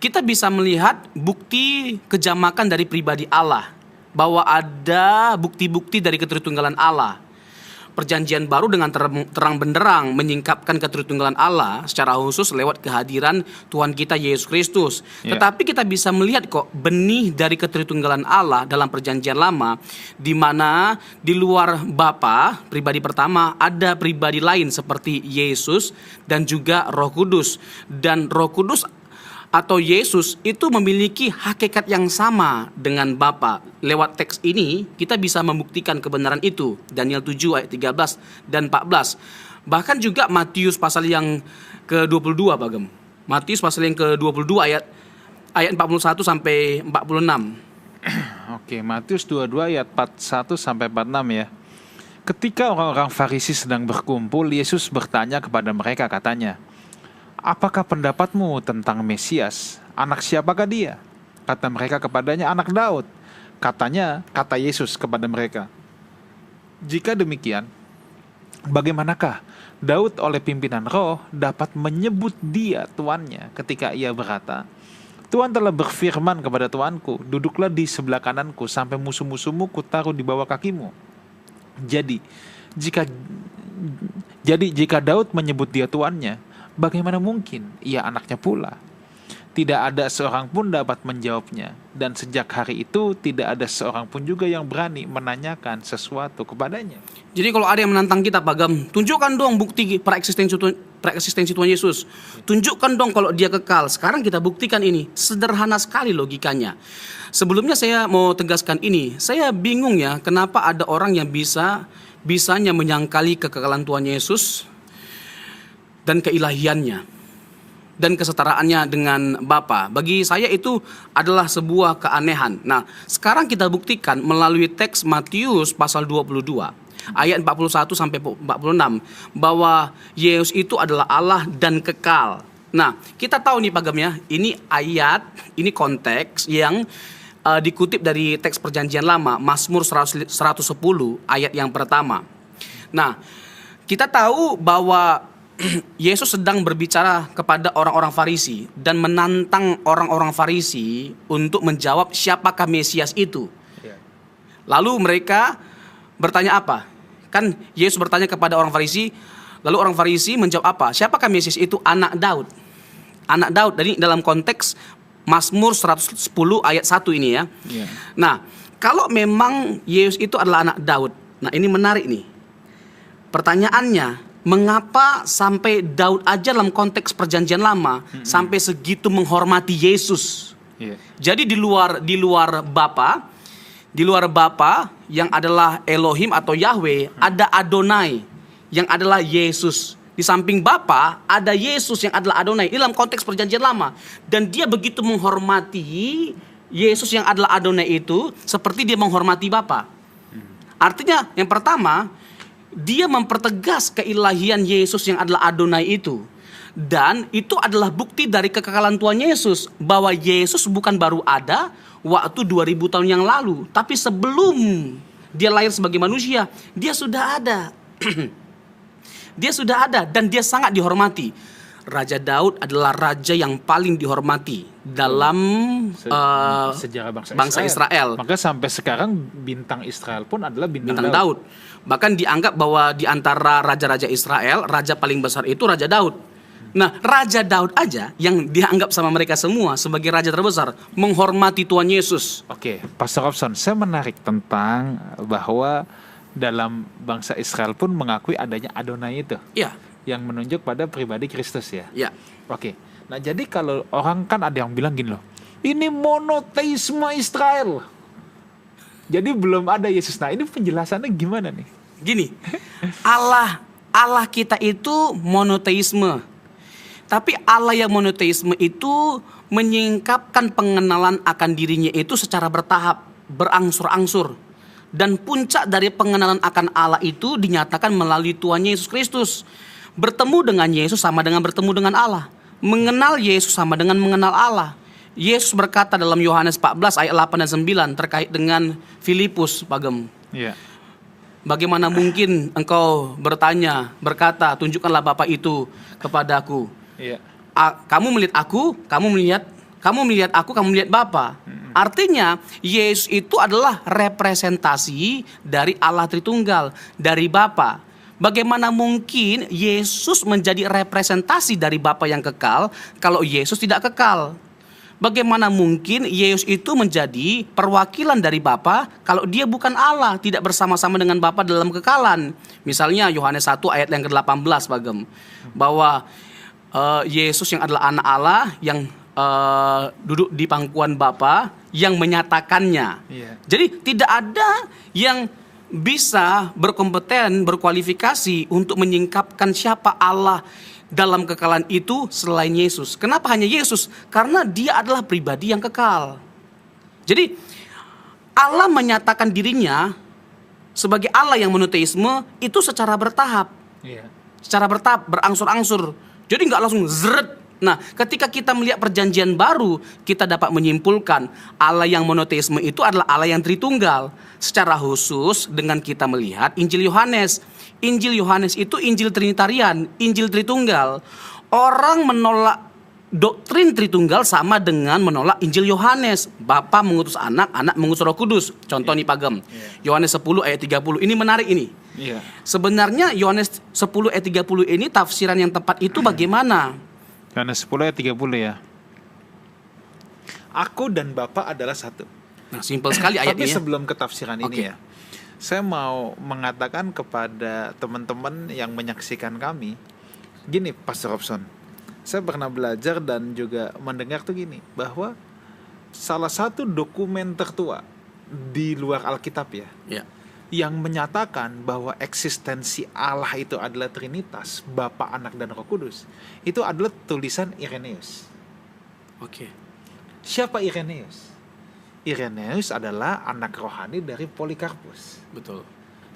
Speaker 2: kita bisa melihat bukti kejamakan dari pribadi Allah, bahwa ada bukti-bukti dari keteritunggalan Allah. Perjanjian baru dengan terang benderang menyingkapkan keteritunggalan Allah secara khusus lewat kehadiran Tuhan kita Yesus Kristus. Tetapi kita bisa melihat kok benih dari keteritunggalan Allah dalam perjanjian lama, di mana di luar Bapa pribadi pertama ada pribadi lain seperti Yesus dan juga Roh Kudus. Dan Roh Kudus atau Yesus itu memiliki hakikat yang sama dengan Bapa. Lewat teks ini kita bisa membuktikan kebenaran itu. Daniel 7 ayat 13 dan 14. Bahkan juga Matius pasal yang ke-22 Bagem. Matius pasal yang ke-22 ayat 41 sampai 46.
Speaker 1: Oke, Matius 22 ayat 41 sampai 46 ya. Ketika orang-orang Farisi sedang berkumpul, Yesus bertanya kepada mereka, katanya, "Apakah pendapatmu tentang Mesias? Anak siapakah dia?" Kata mereka kepadanya, "Anak Daud." Kata Yesus kepada mereka, "Jika demikian, bagaimanakah Daud oleh pimpinan roh dapat menyebut dia tuannya ketika ia berkata, Tuhan telah berfirman kepada Tuanku, duduklah di sebelah kananku sampai musuh-musuhmu kutaruh di bawah kakimu." Jadi jika Daud menyebut dia tuannya, bagaimana mungkin ia anaknya pula? Tidak ada seorang pun dapat menjawabnya. Dan sejak hari itu tidak ada seorang pun juga yang berani menanyakan sesuatu kepadanya.
Speaker 2: Jadi kalau ada yang menantang kita, Pagam, tunjukkan dong bukti preeksistensi Tuhan Yesus. Tunjukkan dong kalau dia kekal. Sekarang kita buktikan ini. Sederhana sekali logikanya. Sebelumnya saya mau tegaskan ini. Saya bingung ya, kenapa ada orang yang bisanya menyangkali kekekalan Tuhan Yesus dan keilahiannya dan kesetaraannya dengan Bapa. Bagi saya itu adalah sebuah keanehan. Nah, sekarang kita buktikan melalui teks Matius pasal 22 ayat 41 sampai 46 bahwa Yesus itu adalah Allah dan kekal. Nah, kita tahu nih Pagam ya, ini ayat, ini konteks yang dikutip dari teks perjanjian lama, Mazmur 110 ayat yang pertama. Nah, kita tahu bahwa Yesus sedang berbicara kepada orang-orang Farisi dan menantang orang-orang Farisi untuk menjawab siapakah Mesias itu. Lalu mereka bertanya apa? Kan Yesus bertanya kepada orang Farisi, lalu orang Farisi menjawab apa? Siapakah Mesias itu? Anak Daud. anak Daud. Dari dalam konteks Mazmur 110 ayat 1 ini ya.
Speaker 1: Iya.
Speaker 2: Nah, kalau memang Yesus itu adalah anak Daud. Nah, ini menarik nih. Pertanyaannya, mengapa sampai Daud aja dalam konteks perjanjian lama sampai segitu menghormati Yesus?
Speaker 1: Iya.
Speaker 2: Jadi di luar Bapa yang adalah Elohim atau Yahweh, ada Adonai yang adalah Yesus. Di samping Bapa ada Yesus yang adalah Adonai. Ini dalam konteks perjanjian lama. Dan dia begitu menghormati Yesus yang adalah Adonai itu seperti dia menghormati Bapa. Artinya yang pertama, dia mempertegas keilahian Yesus yang adalah Adonai itu. Dan itu adalah bukti dari kekekalan Tuhan Yesus, bahwa Yesus bukan baru ada waktu 2000 tahun yang lalu, tapi sebelum dia lahir sebagai manusia, dia sudah ada. Dia sudah ada dan dia sangat dihormati. Raja Daud adalah raja yang paling dihormati dalam
Speaker 1: sejarah
Speaker 2: bangsa Israel.
Speaker 1: Maka sampai sekarang bintang Israel pun adalah bintang
Speaker 2: Daud. Bahkan dianggap bahwa di antara raja-raja Israel, raja paling besar itu Raja Daud. Nah, Raja Daud aja yang dianggap sama mereka semua sebagai raja terbesar menghormati Tuhan Yesus.
Speaker 1: Oke, Pastor Robson, saya menarik tentang bahwa dalam bangsa Israel pun mengakui adanya Adonai itu.
Speaker 2: Iya.
Speaker 1: Yang menunjuk pada pribadi Kristus ya.
Speaker 2: Iya.
Speaker 1: Oke. Nah, jadi kalau orang kan ada yang bilang gini loh. Ini monoteisme Israel. Jadi belum ada Yesus. Nah, ini penjelasannya gimana nih?
Speaker 2: Gini. Allah kita itu monoteisme. Tapi Allah yang monoteisme itu menyingkapkan pengenalan akan dirinya itu secara bertahap, berangsur-angsur. Dan puncak dari pengenalan akan Allah itu dinyatakan melalui Tuhan Yesus Kristus. Bertemu dengan Yesus sama dengan bertemu dengan Allah. Mengenal Yesus sama dengan mengenal Allah. Yesus berkata dalam Yohanes 14 ayat 8 dan 9 terkait dengan Filipus, Pak Gem.
Speaker 1: Iya.
Speaker 2: Bagaimana mungkin engkau berkata, tunjukkanlah Bapa itu kepadaku.
Speaker 1: Iya.
Speaker 2: Kamu melihat aku, kamu melihat aku, kamu melihat Bapa. Artinya Yesus itu adalah representasi dari Allah Tritunggal, dari Bapa. Bagaimana mungkin Yesus menjadi representasi dari Bapa yang kekal kalau Yesus tidak kekal? Bagaimana mungkin Yesus itu menjadi perwakilan dari Bapa kalau dia bukan Allah, tidak bersama-sama dengan Bapa dalam kekalan? Misalnya Yohanes 1 ayat yang ke-18, Pak Gem, bahwa Yesus yang adalah anak Allah yang duduk di pangkuan Bapa yang menyatakannya.
Speaker 1: Iya.
Speaker 2: Jadi tidak ada yang bisa berkompeten, berkualifikasi untuk menyingkapkan siapa Allah dalam kekalan itu selain Yesus. Kenapa hanya Yesus? Karena dia adalah pribadi yang kekal. Jadi Allah menyatakan dirinya sebagai Allah yang monoteisme itu secara bertahap.
Speaker 1: Iya.
Speaker 2: Secara bertahap, berangsur-angsur. Jadi nggak langsung zret. Nah, ketika kita melihat perjanjian baru, kita dapat menyimpulkan Allah yang monoteisme itu adalah Allah yang Tritunggal. Secara khusus dengan kita melihat Injil Yohanes. Injil Yohanes itu Injil Trinitarian, Injil Tritunggal. Orang menolak doktrin Tritunggal sama dengan menolak Injil Yohanes. Bapa mengutus anak, anak mengutus Roh Kudus. Contoh nih Pak Gem. Yohanes 10 ayat 30. Ini menarik ini.
Speaker 1: Iya.
Speaker 2: Sebenarnya Yohanes 10 ayat 30 ini tafsiran yang tepat itu bagaimana?
Speaker 1: Yohanes 10 ayat 30 ya. Aku dan Bapa adalah satu.
Speaker 2: Nah, simpel sekali ayatnya.
Speaker 1: Tapi
Speaker 2: Ya.
Speaker 1: sebelum ke tafsiran
Speaker 2: Oke.
Speaker 1: ini ya, saya mau mengatakan kepada teman-teman yang menyaksikan kami, gini Pastor Robson, saya pernah belajar dan juga mendengar tuh gini, bahwa salah satu dokumen tertua di luar Alkitab ya,
Speaker 2: Ya.
Speaker 1: yang menyatakan bahwa eksistensi Allah itu adalah Trinitas, Bapa, Anak, dan Roh Kudus, itu adalah tulisan Irenaeus.
Speaker 2: Oke.
Speaker 1: Siapa Irenaeus? Irenaeus adalah anak rohani dari Polikarpus.
Speaker 2: Betul.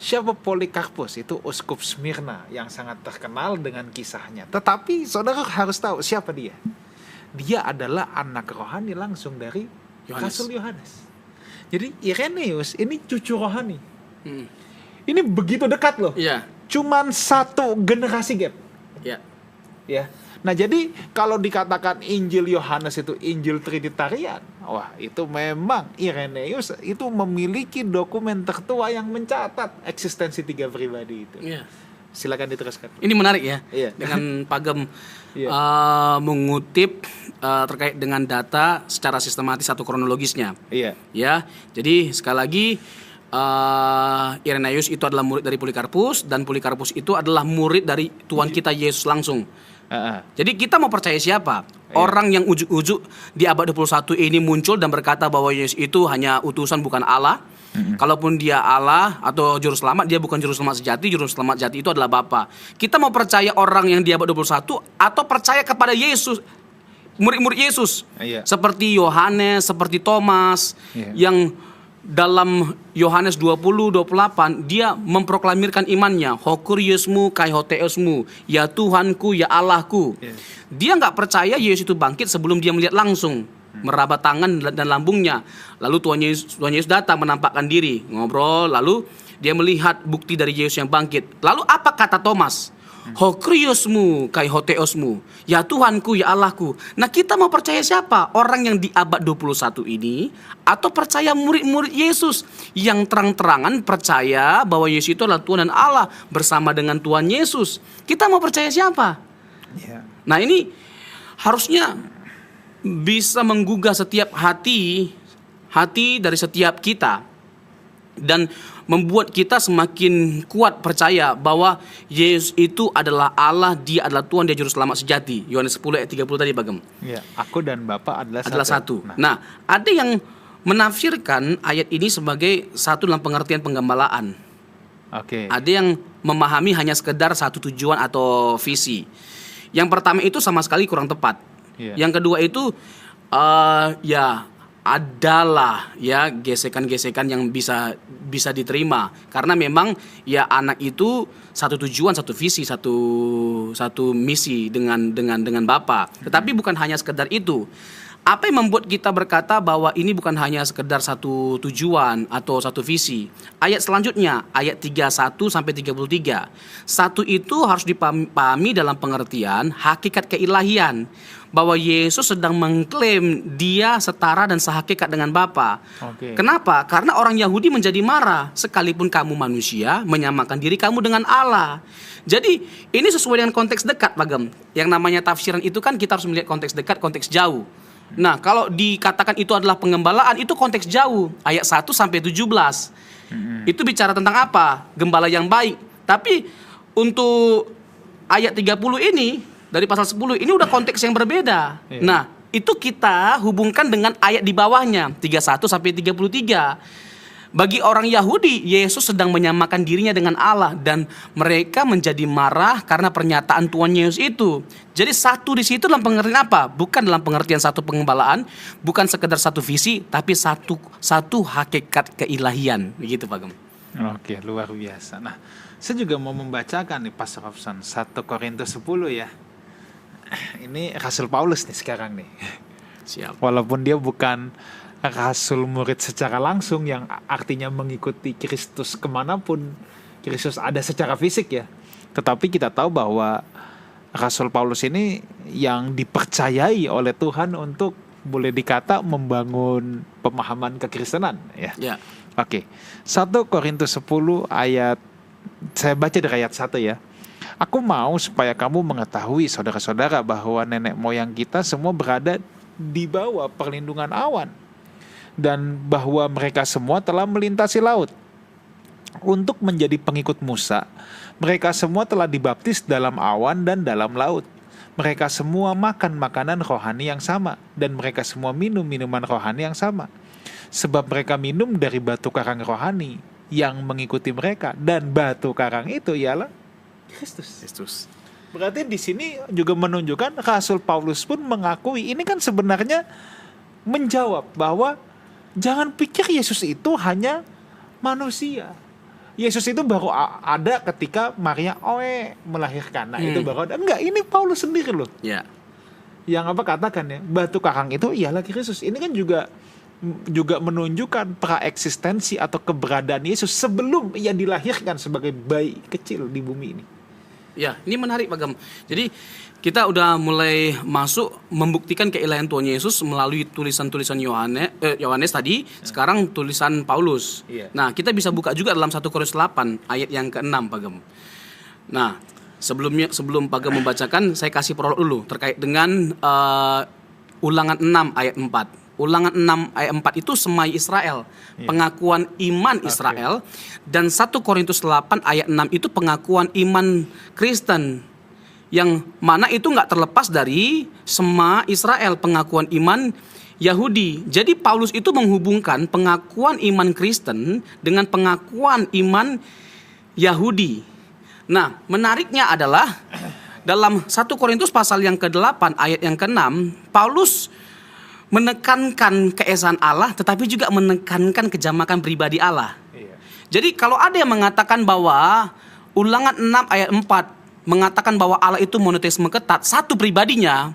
Speaker 1: Siapa Polikarpus? Itu uskup Smyrna yang sangat terkenal dengan kisahnya. Tetapi saudara harus tahu siapa dia. Dia adalah anak rohani langsung dari Rasul Yohanes. Jadi Irenaeus ini cucu rohani. Ini begitu dekat loh.
Speaker 2: Iya.
Speaker 1: Cuman satu generasi gap.
Speaker 2: Ya.
Speaker 1: Ya. Nah, jadi kalau dikatakan Injil Yohanes itu Injil Trinitarian, wah itu memang Irenaeus itu memiliki dokumen tertua yang mencatat eksistensi tiga pribadi itu.
Speaker 2: Iya.
Speaker 1: Silakan diteruskan.
Speaker 2: Ini menarik ya,
Speaker 1: Iya.
Speaker 2: dengan Pagem
Speaker 1: Iya.
Speaker 2: mengutip terkait dengan data secara sistematis atau kronologisnya.
Speaker 1: Iya.
Speaker 2: Ya, jadi sekali lagi Irenaeus itu adalah murid dari Polikarpus dan Polikarpus itu adalah murid dari Tuhan kita Yesus langsung. Jadi kita mau percaya siapa? Orang yang ujuk-ujuk di abad 21 ini muncul dan berkata bahwa Yesus itu hanya utusan bukan Allah. Kalaupun dia Allah atau juru selamat, dia bukan juru selamat sejati. Juru selamat sejati itu adalah Bapa. Kita mau percaya orang yang di abad 21 atau percaya kepada Yesus, murid-murid Yesus. Seperti Yohanes, seperti Thomas, yang dalam Yohanes 20:28 dia memproklamirkan imannya, Hokuriosmu kai hoteosmu, ya Tuhanku ya Allahku. Dia nggak percaya Yesus itu bangkit sebelum dia melihat langsung, meraba tangan dan lambungnya. Lalu Tuhan Yesus datang menampakkan diri, ngobrol, lalu dia melihat bukti dari Yesus yang bangkit. Lalu apa kata Thomas? Hokriosmu kai hoteosmu, ya Tuhanku ya Allahku. Nah, kita mau percaya siapa? Orang yang di abad 21 ini atau percaya murid-murid Yesus yang terang-terangan percaya bahwa Yesus itu adalah Tuhan dan Allah bersama dengan Tuhan Yesus? Kita mau percaya siapa? Nah, ini harusnya bisa menggugah setiap hati dari setiap kita dan membuat kita semakin kuat percaya bahwa Yesus itu adalah Allah, dia adalah Tuhan, dia juru selamat sejati. Yohanes 10 ayat 30 tadi, Bagem.
Speaker 1: Ya, aku dan Bapa adalah
Speaker 2: satu. Nah, ada yang menafsirkan ayat ini sebagai satu dalam pengertian penggembalaan. Ada yang memahami hanya sekedar satu tujuan atau visi. Yang pertama itu sama sekali kurang tepat. Yang kedua itu adalah ya gesekan-gesekan yang bisa diterima karena memang ya anak itu satu tujuan, satu visi, satu misi dengan Bapa. Tetapi bukan hanya sekedar itu. Apa yang membuat kita berkata bahwa ini bukan hanya sekedar satu tujuan atau satu visi? Ayat selanjutnya, ayat 31 sampai 33. Satu itu harus dipahami dalam pengertian hakikat keilahian, bahwa Yesus sedang mengklaim dia setara dan sehakikat dengan Bapa. Kenapa? Karena orang Yahudi menjadi marah, sekalipun kamu manusia menyamakan diri kamu dengan Allah. Jadi ini sesuai dengan konteks dekat, Bagem. Yang namanya tafsiran itu kan kita harus melihat konteks dekat, konteks jauh. Nah, kalau dikatakan itu adalah pengembalaan, itu konteks jauh. Ayat 1 sampai 17. Itu bicara tentang apa? Gembala yang baik. Tapi untuk ayat 30 ini, dari pasal 10, ini udah konteks yang berbeda. Nah, itu kita hubungkan dengan ayat di bawahnya, 31 sampai 33. Bagi orang Yahudi, Yesus sedang menyamakan dirinya dengan Allah dan mereka menjadi marah karena pernyataan Tuhan Yesus itu. Jadi satu di situ dalam pengertian apa? Bukan dalam pengertian satu pengembalaan, bukan sekedar satu visi, tapi satu hakikat keilahian. Begitu, Pak Gem.
Speaker 1: Oke, luar biasa. Nah, saya juga mau membacakan nih Pastor Robson 1 Korintus 10 ya. Ini Rasul Paulus nih sekarang nih.
Speaker 2: Siap.
Speaker 1: Walaupun dia bukan rasul murid secara langsung yang artinya mengikuti Kristus kemanapun Kristus ada secara fisik ya. Tetapi kita tahu bahwa Rasul Paulus ini yang dipercayai oleh Tuhan untuk boleh dikata membangun pemahaman kekristenan ya. Oke. 1 Korintus 10 ayat, saya baca dari ayat 1 ya. Aku mau supaya kamu mengetahui saudara-saudara bahwa nenek moyang kita semua berada di bawah perlindungan awan, dan bahwa mereka semua telah melintasi laut untuk menjadi pengikut Musa. Mereka semua telah dibaptis dalam awan dan dalam laut. Mereka semua makan makanan rohani yang sama, dan mereka semua minum minuman rohani yang sama. Sebab mereka minum dari batu karang rohani yang mengikuti mereka, dan batu karang itu ialah Kristus. Berarti di sini juga menunjukkan Rasul Paulus pun mengakui, ini kan sebenarnya menjawab bahwa jangan pikir Yesus itu hanya manusia. Yesus itu baru ada ketika Maria melahirkan. Nah, itu baru ada. Enggak, ini Paulus sendiri loh. Yang katakan ya, batu karang itu ialah Kristus. Ini kan juga menunjukkan praeksistensi atau keberadaan Yesus sebelum ia dilahirkan sebagai bayi kecil di bumi ini.
Speaker 2: Ya, ini menarik, Pak Gem. Jadi kita udah mulai masuk membuktikan keilahian Tuhan Yesus melalui tulisan-tulisan Yohanes tadi, sekarang tulisan Paulus. Nah, kita bisa buka juga dalam 1 Korintus 8 ayat yang ke-6, Pak Gem. Nah, sebelum Paga membacakan, saya kasih prolog dulu terkait dengan Ulangan 6 ayat 4. Ulangan 6 ayat 4 itu semai Israel, pengakuan iman Israel. Dan 1 Korintus 8 ayat 6 itu pengakuan iman Kristen, yang mana itu nggak terlepas dari sema Israel, pengakuan iman Yahudi. Jadi Paulus itu menghubungkan pengakuan iman Kristen dengan pengakuan iman Yahudi. Nah, menariknya adalah dalam 1 Korintus pasal yang ke-8 ayat yang ke-6, Paulus menekankan keesaan Allah tetapi juga menekankan kejamakan pribadi Allah. Jadi kalau ada yang mengatakan bahwa Ulangan 6 ayat 4 mengatakan bahwa Allah itu monoteisme ketat, satu pribadinya,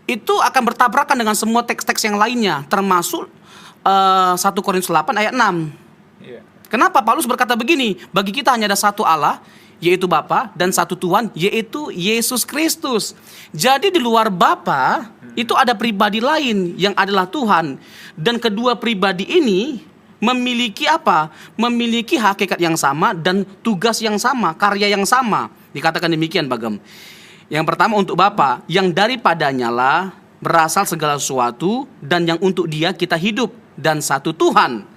Speaker 2: itu akan bertabrakan dengan semua teks-teks yang lainnya, termasuk 1 Korintus 8 ayat 6. Kenapa Paulus berkata begini? Bagi kita hanya ada satu Allah, yaitu Bapa, dan satu Tuhan, yaitu Yesus Kristus. Jadi di luar Bapa itu ada pribadi lain yang adalah Tuhan, dan kedua pribadi ini memiliki apa? Memiliki hakikat yang sama dan tugas yang sama, karya yang sama. Dikatakan demikian, Bagam. Yang pertama untuk Bapa, yang daripadanya lah berasal segala sesuatu dan yang untuk Dia kita hidup, dan satu Tuhan,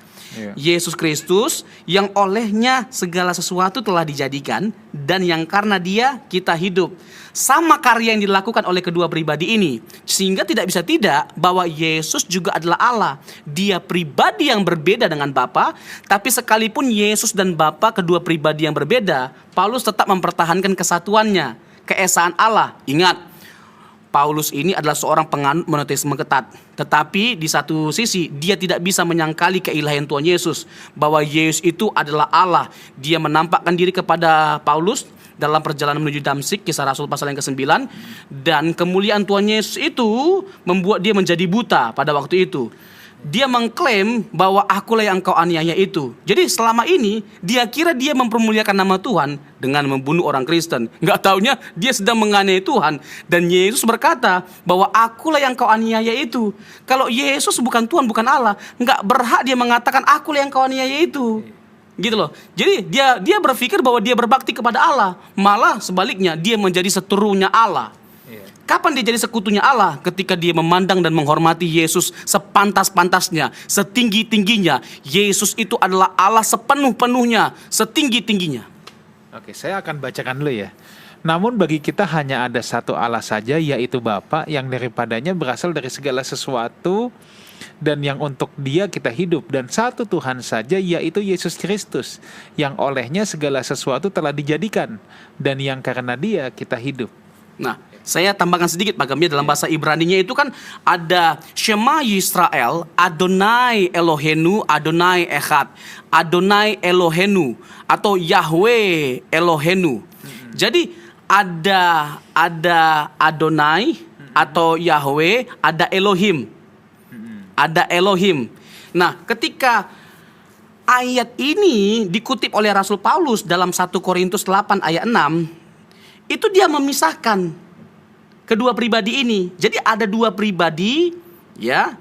Speaker 2: Yesus Kristus, yang olehnya segala sesuatu telah dijadikan dan yang karena Dia kita hidup. Sama karya yang dilakukan oleh kedua pribadi ini, sehingga tidak bisa tidak bahwa Yesus juga adalah Allah. Dia pribadi yang berbeda dengan Bapa, tapi sekalipun Yesus dan Bapa kedua pribadi yang berbeda, Paulus tetap mempertahankan kesatuannya, keesaan Allah. Ingat, Paulus ini adalah seorang penganut monoteisme ketat, tetapi di satu sisi dia tidak bisa menyangkali keilahian Tuhan Yesus, bahwa Yesus itu adalah Allah. Dia menampakkan diri kepada Paulus dalam perjalanan menuju Damsyik, Kisah Rasul pasal yang ke-9, dan kemuliaan Tuhan Yesus itu membuat dia menjadi buta pada waktu itu. Dia mengklaim bahwa akulah yang engkau aniaya itu. Jadi selama ini dia kira dia mempermuliakan nama Tuhan dengan membunuh orang Kristen. Nggak taunya dia sedang menganiaya Tuhan. Dan Yesus berkata bahwa akulah yang engkau aniaya itu. Kalau Yesus bukan Tuhan, bukan Allah, nggak berhak dia mengatakan akulah yang engkau aniaya itu. Gitu loh. Jadi dia berpikir bahwa dia berbakti kepada Allah. Malah sebaliknya, dia menjadi seterunya Allah. Kapan dia jadi sekutunya Allah? Ketika dia memandang dan menghormati Yesus sepantas-pantasnya, setinggi-tingginya. Yesus itu adalah Allah sepenuh-penuhnya, setinggi-tingginya.
Speaker 1: Oke, saya akan bacakan dulu ya. Namun bagi kita hanya ada satu Allah saja, yaitu Bapa, yang daripadanya berasal dari segala sesuatu dan yang untuk Dia kita hidup, dan satu Tuhan saja, yaitu Yesus Kristus, yang olehnya segala sesuatu telah dijadikan dan yang karena Dia kita hidup.
Speaker 2: Nah, saya tambahkan sedikit Pak Gambir, dalam bahasa Ibraninya itu kan ada Shema Yisrael, Adonai Elohenu, Adonai Echad, Adonai Elohenu, atau Yahweh Elohenu. Jadi ada Adonai atau Yahweh, ada Elohim. Ada Elohim. Nah, ketika ayat ini dikutip oleh Rasul Paulus dalam 1 Korintus 8 ayat 6, itu dia memisahkan kedua pribadi ini. Jadi ada dua pribadi ya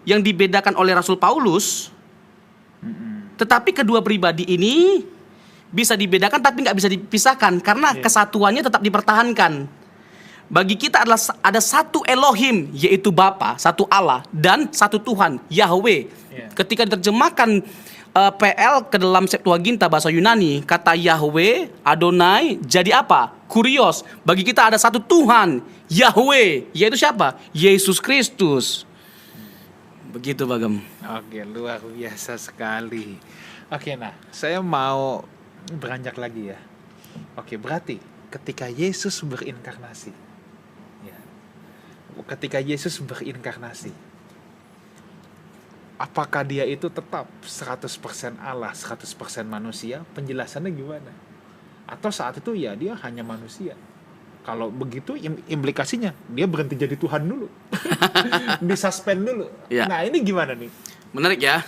Speaker 2: yang dibedakan oleh Rasul Paulus. Tetapi kedua pribadi ini bisa dibedakan tapi nggak bisa dipisahkan karena kesatuannya tetap dipertahankan. Bagi kita adalah ada satu Elohim, yaitu Bapa, satu Allah, dan satu Tuhan, Yahweh. Ketika diterjemahkan PL ke dalam Septuaginta bahasa Yunani, kata Yahweh, Adonai jadi apa? Kurios. Bagi kita ada satu Tuhan, Yahweh, yaitu siapa? Yesus Kristus. Begitu Bagam.
Speaker 1: Oke, luar biasa sekali. Oke, nah saya mau beranjak lagi ya. Oke, berarti ketika Yesus berinkarnasi, ketika Yesus berinkarnasi, apakah Dia itu tetap 100% Allah, 100% manusia? Penjelasannya gimana? Atau saat itu ya Dia hanya manusia? Kalau begitu implikasinya Dia berhenti jadi Tuhan dulu. Disuspend dulu.
Speaker 2: Ya.
Speaker 1: Nah, ini gimana nih?
Speaker 2: Menarik ya.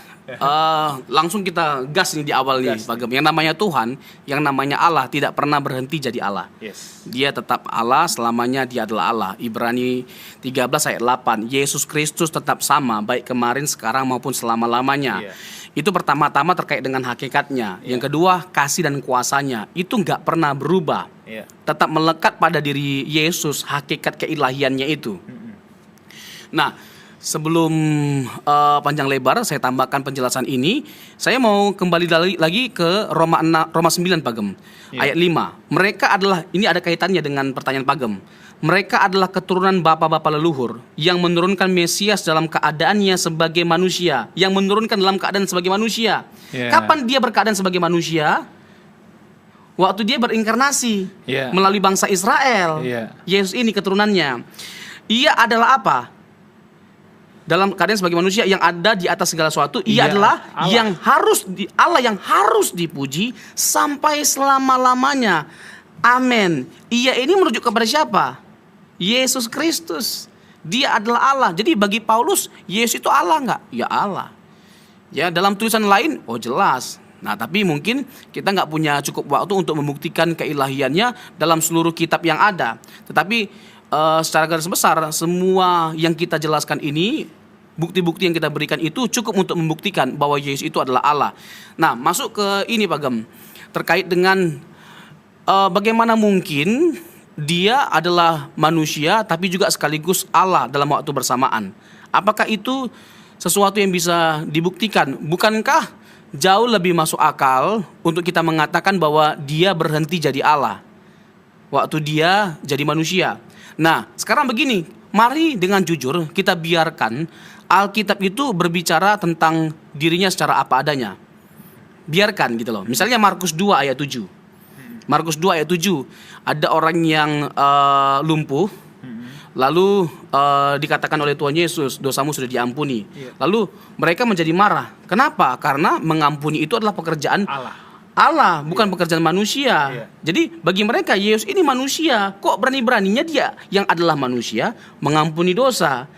Speaker 2: langsung kita gas nih di awal nih, Pak Gem. Yang namanya Tuhan, yang namanya Allah tidak pernah berhenti jadi Allah.
Speaker 1: Yes.
Speaker 2: Dia tetap Allah, selamanya dia adalah Allah. Ibrani 13 ayat 8. Yesus Kristus tetap sama, baik kemarin, sekarang maupun selama-lamanya.
Speaker 1: Yeah.
Speaker 2: Itu pertama-tama terkait dengan hakikatnya. Yang kedua, kasih dan kuasanya. Itu nggak pernah berubah.
Speaker 1: Yeah.
Speaker 2: Tetap melekat pada diri Yesus, hakikat keilahiannya itu. Nah, sebelum panjang lebar saya tambahkan penjelasan ini, saya mau kembali lagi ke Roma 9, Pak Gem. Ayat 5. Mereka adalah, ini ada kaitannya dengan pertanyaan Pak Gem. Mereka adalah keturunan bapak-bapak leluhur yang menurunkan Mesias dalam keadaannya sebagai manusia, yang menurunkan dalam keadaan sebagai manusia.
Speaker 1: Yeah.
Speaker 2: Kapan dia berkeadaan sebagai manusia? Waktu dia berinkarnasi melalui bangsa Israel. Yesus ini keturunannya. Ia adalah apa? Dalam keadaan sebagai manusia yang ada di atas segala sesuatu. Ia adalah Allah yang harus dipuji sampai selama-lamanya. Amin. Ia ini merujuk kepada siapa? Yesus Kristus. Dia adalah Allah. Jadi bagi Paulus, Yesus itu Allah nggak? Ya Allah. Ya, dalam tulisan lain, oh jelas. Nah, tapi mungkin kita nggak punya cukup waktu untuk membuktikan keilahiannya dalam seluruh kitab yang ada. Tetapi secara garis besar, semua yang kita jelaskan ini, bukti-bukti yang kita berikan itu cukup untuk membuktikan bahwa Yesus itu adalah Allah. Nah, masuk ke ini Pak Gem, terkait dengan bagaimana mungkin dia adalah manusia tapi juga sekaligus Allah dalam waktu bersamaan. Apakah itu sesuatu yang bisa dibuktikan? Bukankah jauh lebih masuk akal untuk kita mengatakan bahwa dia berhenti jadi Allah waktu dia jadi manusia? Nah, sekarang begini, mari dengan jujur kita biarkan Alkitab itu berbicara tentang dirinya secara apa adanya. Biarkan gitu loh. Misalnya Markus 2 ayat 7. Markus 2 ayat 7, ada orang yang lumpuh, lalu dikatakan oleh Tuhan Yesus, dosamu sudah diampuni. Lalu mereka menjadi marah. Kenapa? Karena mengampuni itu adalah pekerjaan Allah, bukan pekerjaan manusia. Jadi bagi mereka Yesus ini manusia, kok berani-beraninya dia yang adalah manusia mengampuni dosa.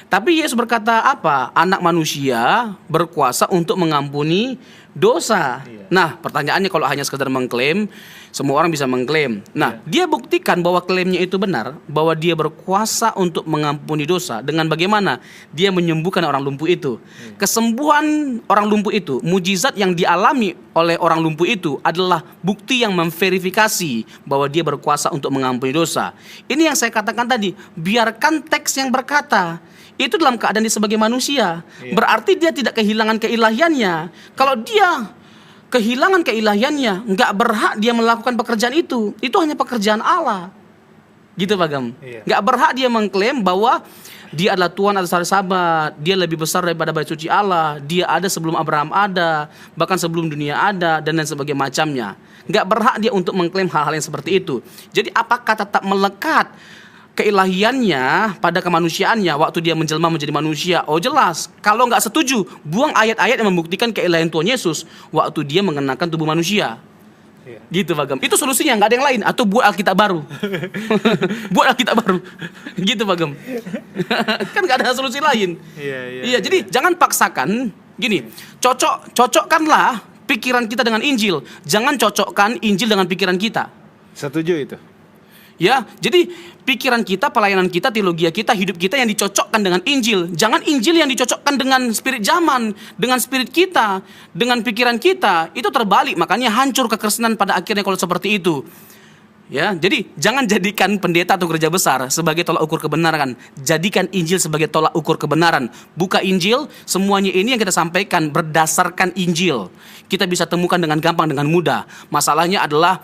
Speaker 2: Tapi Yesus berkata apa? Anak manusia berkuasa untuk mengampuni dosa. Nah, pertanyaannya kalau hanya sekedar mengklaim, semua orang bisa mengklaim. Nah, dia buktikan bahwa klaimnya itu benar, bahwa dia berkuasa untuk mengampuni dosa. Dengan bagaimana? Dia menyembuhkan orang lumpuh itu. Kesembuhan orang lumpuh itu, mujizat yang dialami oleh orang lumpuh itu adalah bukti yang memverifikasi bahwa dia berkuasa untuk mengampuni dosa. Ini yang saya katakan tadi, biarkan teks yang berkata itu dalam keadaan dia sebagai manusia. Berarti dia tidak kehilangan keilahiannya. Kalau dia kehilangan keilahiannya, nggak berhak dia melakukan pekerjaan itu. Itu hanya pekerjaan Allah. Gitu Pak Gem. Nggak berhak dia mengklaim bahwa dia adalah Tuhan atas hari Sabat, dia lebih besar daripada bait suci Allah, dia ada sebelum Abraham ada, bahkan sebelum dunia ada, dan lain sebagainya macamnya. Nggak berhak dia untuk mengklaim hal-hal yang seperti itu. Jadi apakah tetap melekat keilahiannya pada kemanusiaannya waktu dia menjelma menjadi manusia? Oh jelas. Kalau nggak setuju, buang ayat-ayat yang membuktikan keilahian Tuhan Yesus waktu dia mengenakan tubuh manusia. Gitu Pak Gem. Itu solusinya, nggak ada yang lain. Atau buat Alkitab baru. Buat Alkitab baru. Gitu Pak Gem. Kan nggak ada solusi lain. Iya. Jadi jangan paksakan. Gini, cocokkanlah pikiran kita dengan Injil. Jangan cocokkan Injil dengan pikiran kita.
Speaker 1: Setuju itu.
Speaker 2: Ya, jadi pikiran kita, pelayanan kita, teologi kita, hidup kita yang dicocokkan dengan Injil. Jangan Injil yang dicocokkan dengan spirit zaman, dengan spirit kita, dengan pikiran kita. Itu terbalik, makanya hancur kekristenan pada akhirnya kalau seperti itu. Ya, jadi jangan jadikan pendeta atau gereja besar sebagai tolak ukur kebenaran. Jadikan Injil sebagai tolak ukur kebenaran. Buka Injil, semuanya ini yang kita sampaikan berdasarkan Injil. Kita bisa temukan dengan gampang, dengan mudah. Masalahnya adalah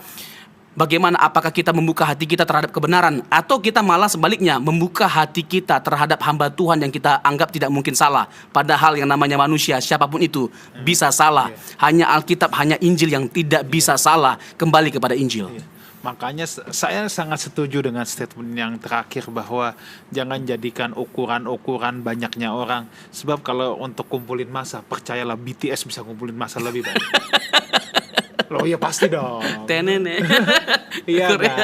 Speaker 2: bagaimana, apakah kita membuka hati kita terhadap kebenaran, atau kita malah sebaliknya membuka hati kita terhadap hamba Tuhan yang kita anggap tidak mungkin salah. Padahal yang namanya manusia, siapapun itu bisa salah. Hanya Alkitab, hanya Injil yang tidak bisa salah. Kembali kepada Injil.
Speaker 1: Makanya saya sangat setuju dengan statement yang terakhir bahwa jangan jadikan ukuran banyaknya orang. Sebab kalau untuk kumpulin massa, percayalah BTS bisa kumpulin massa lebih banyak. Loh ya pasti dong.
Speaker 2: Tenene.
Speaker 1: Iya kan.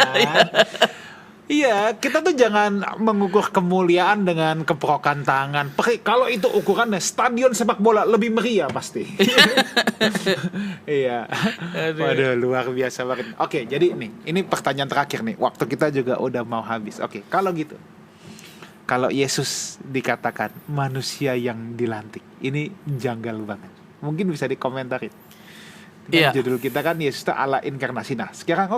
Speaker 1: Iya, kita tuh jangan mengukur kemuliaan dengan keperokan tangan. Kalau itu ukurannya stadion sepak bola lebih meriah pasti. Iya. Waduh, luar biasa banget. Oke, jadi ini pertanyaan terakhir nih. Waktu kita juga udah mau habis. Oke, kalau gitu. Kalau Yesus dikatakan manusia yang dilantik, ini janggal banget. Mungkin bisa dikomentarin. Dengan judul kita kan Yesus itu Allah inkarnasi. Nah, sekarang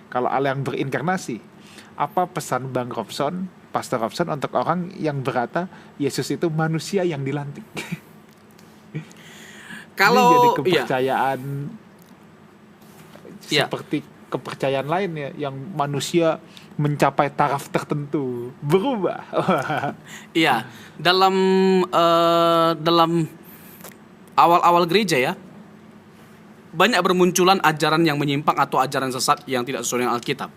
Speaker 1: kalau Allah yang berinkarnasi, apa pesan Bang Robson, Pastor Robson untuk orang yang berkata Yesus itu manusia yang dilantik?
Speaker 2: Kalau
Speaker 1: ini jadi kepercayaan seperti kepercayaan lain ya, yang manusia mencapai taraf tertentu berubah.
Speaker 2: Iya, dalam awal-awal gereja ya, banyak bermunculan ajaran yang menyimpang atau ajaran sesat yang tidak sesuai dengan Alkitab.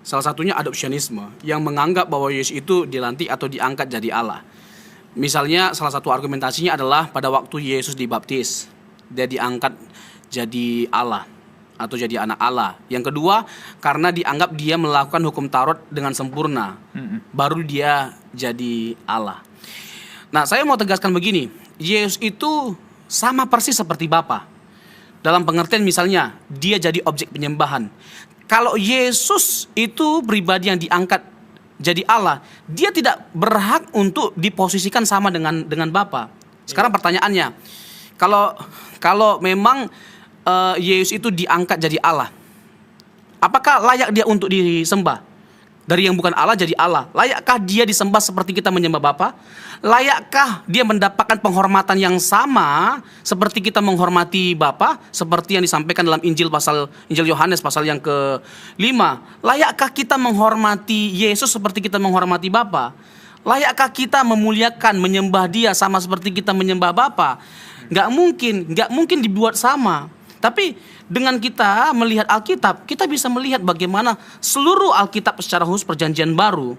Speaker 2: Salah satunya adopsionisme yang menganggap bahwa Yesus itu dilantik atau diangkat jadi Allah. Misalnya salah satu argumentasinya adalah pada waktu Yesus dibaptis, dia diangkat jadi Allah atau jadi anak Allah. Yang kedua, karena dianggap dia melakukan hukum Taurat dengan sempurna, baru dia jadi Allah. Nah, saya mau tegaskan begini, Yesus itu sama persis seperti Bapa. Dalam pengertian misalnya, dia jadi objek penyembahan. Kalau Yesus itu pribadi yang diangkat jadi Allah, dia tidak berhak untuk diposisikan sama dengan Bapa. Sekarang pertanyaannya, kalau memang Yesus itu diangkat jadi Allah, apakah layak dia untuk disembah? Dari yang bukan Allah jadi Allah. Layakkah dia disembah seperti kita menyembah Bapa? Layakkah dia mendapatkan penghormatan yang sama seperti kita menghormati Bapa, seperti yang disampaikan dalam Injil Yohanes pasal yang ke-5? Layakkah kita menghormati Yesus seperti kita menghormati Bapa? Layakkah kita memuliakan, menyembah dia sama seperti kita menyembah Bapa? Nggak mungkin dibuat sama. Tapi dengan kita melihat Alkitab, kita bisa melihat bagaimana seluruh Alkitab secara khusus Perjanjian Baru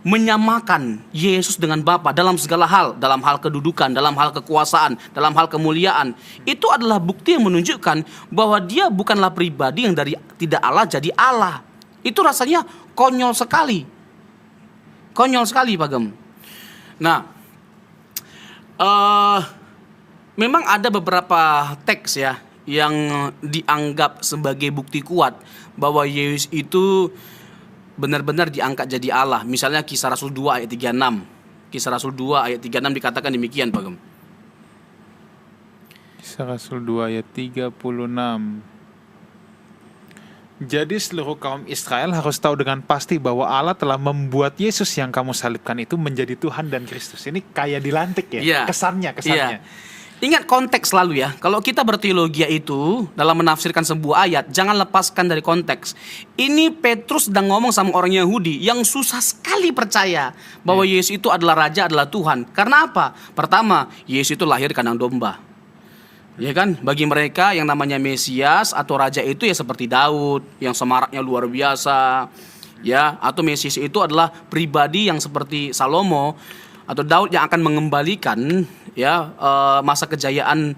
Speaker 2: menyamakan Yesus dengan Bapa dalam segala hal, dalam hal kedudukan, dalam hal kekuasaan, dalam hal kemuliaan. Itu adalah bukti yang menunjukkan bahwa dia bukanlah pribadi yang dari tidak Allah jadi Allah. Itu rasanya konyol sekali. Konyol sekali, Pak Gem. Nah, memang ada beberapa teks ya yang dianggap sebagai bukti kuat bahwa Yesus itu benar-benar diangkat jadi Allah. Misalnya Kisah Rasul 2 ayat 36. Kisah Rasul 2 ayat 36 dikatakan demikian, Pak Gem.
Speaker 1: Kisah Rasul 2 ayat 36. Jadi seluruh kaum Israel harus tahu dengan pasti bahwa Allah telah membuat Yesus yang kamu salibkan itu menjadi Tuhan dan Kristus. Ini kayak dilantik ya, kesannya. Yeah.
Speaker 2: Ingat konteks selalu ya. Kalau kita berteologi itu dalam menafsirkan sebuah ayat, jangan lepaskan dari konteks. Ini Petrus sedang ngomong sama orang Yahudi yang susah sekali percaya bahwa Yesus itu adalah Raja, adalah Tuhan. Karena apa? Pertama, Yesus itu lahir di kandang domba. Ya kan? Bagi mereka yang namanya Mesias atau Raja itu ya seperti Daud, yang semaraknya luar biasa. Ya, atau Mesias itu adalah pribadi yang seperti Salomo atau Daud yang akan mengembalikan masa kejayaan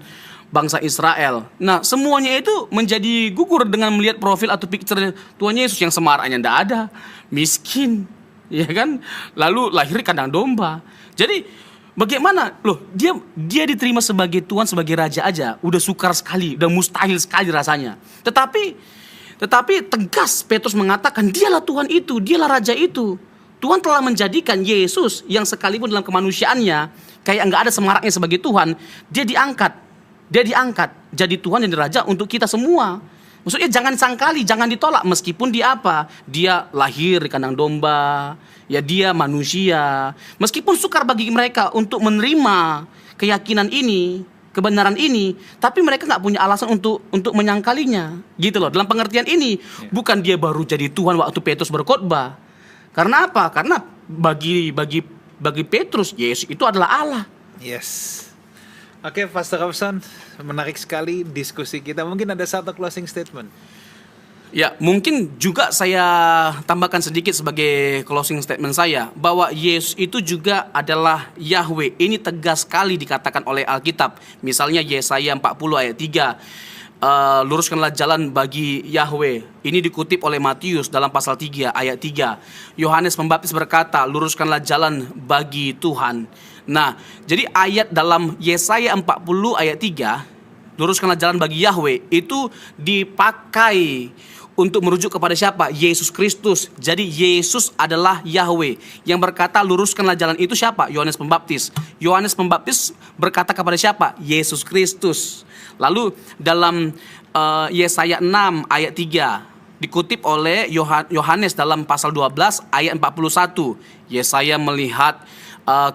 Speaker 2: bangsa Israel. Nah, semuanya itu menjadi gugur dengan melihat profil atau picture Tuhan Yesus yang semaraknya tidak ada, miskin, ya kan? Lalu lahir di kandang domba. Jadi bagaimana? Loh, dia diterima sebagai Tuhan, sebagai Raja aja, udah sukar sekali, udah mustahil sekali rasanya. Tetapi tegas Petrus mengatakan dialah Tuhan itu, dialah Raja itu. Tuhan telah menjadikan Yesus yang sekalipun dalam kemanusiaannya kayak nggak ada semaraknya sebagai Tuhan, dia diangkat jadi Tuhan dan Raja untuk kita semua. Maksudnya jangan sangkali, jangan ditolak meskipun dia apa? Dia lahir di kandang domba, ya dia manusia. Meskipun sukar bagi mereka untuk menerima keyakinan ini, kebenaran ini, tapi mereka nggak punya alasan untuk menyangkalinya, gitu loh. Dalam pengertian ini, bukan dia baru jadi Tuhan waktu Petrus berkhotbah. Karena apa? Karena bagi Petrus, Yesus itu adalah Allah.
Speaker 1: Yes. Oke, Pastor Robson, menarik sekali diskusi kita. Mungkin ada satu closing statement.
Speaker 2: Ya, mungkin juga saya tambahkan sedikit sebagai closing statement saya, bahwa Yesus itu juga adalah Yahweh. Ini tegas sekali dikatakan oleh Alkitab. Misalnya Yesaya 40 ayat 3. luruskanlah jalan bagi Yahweh. Ini dikutip oleh Matius dalam pasal 3 ayat 3. Yohanes Pembaptis berkata, luruskanlah jalan bagi Tuhan. Nah, jadi ayat dalam Yesaya 40 ayat 3, luruskanlah jalan bagi Yahweh, itu dipakai untuk merujuk kepada siapa? Yesus Kristus. Jadi Yesus adalah Yahweh. Yang berkata luruskanlah jalan itu siapa? Yohanes Pembaptis. Yohanes Pembaptis berkata kepada siapa? Yesus Kristus. Lalu dalam Yesaya 6 ayat 3 dikutip oleh Yohanes dalam pasal 12 ayat 41. Yesaya melihat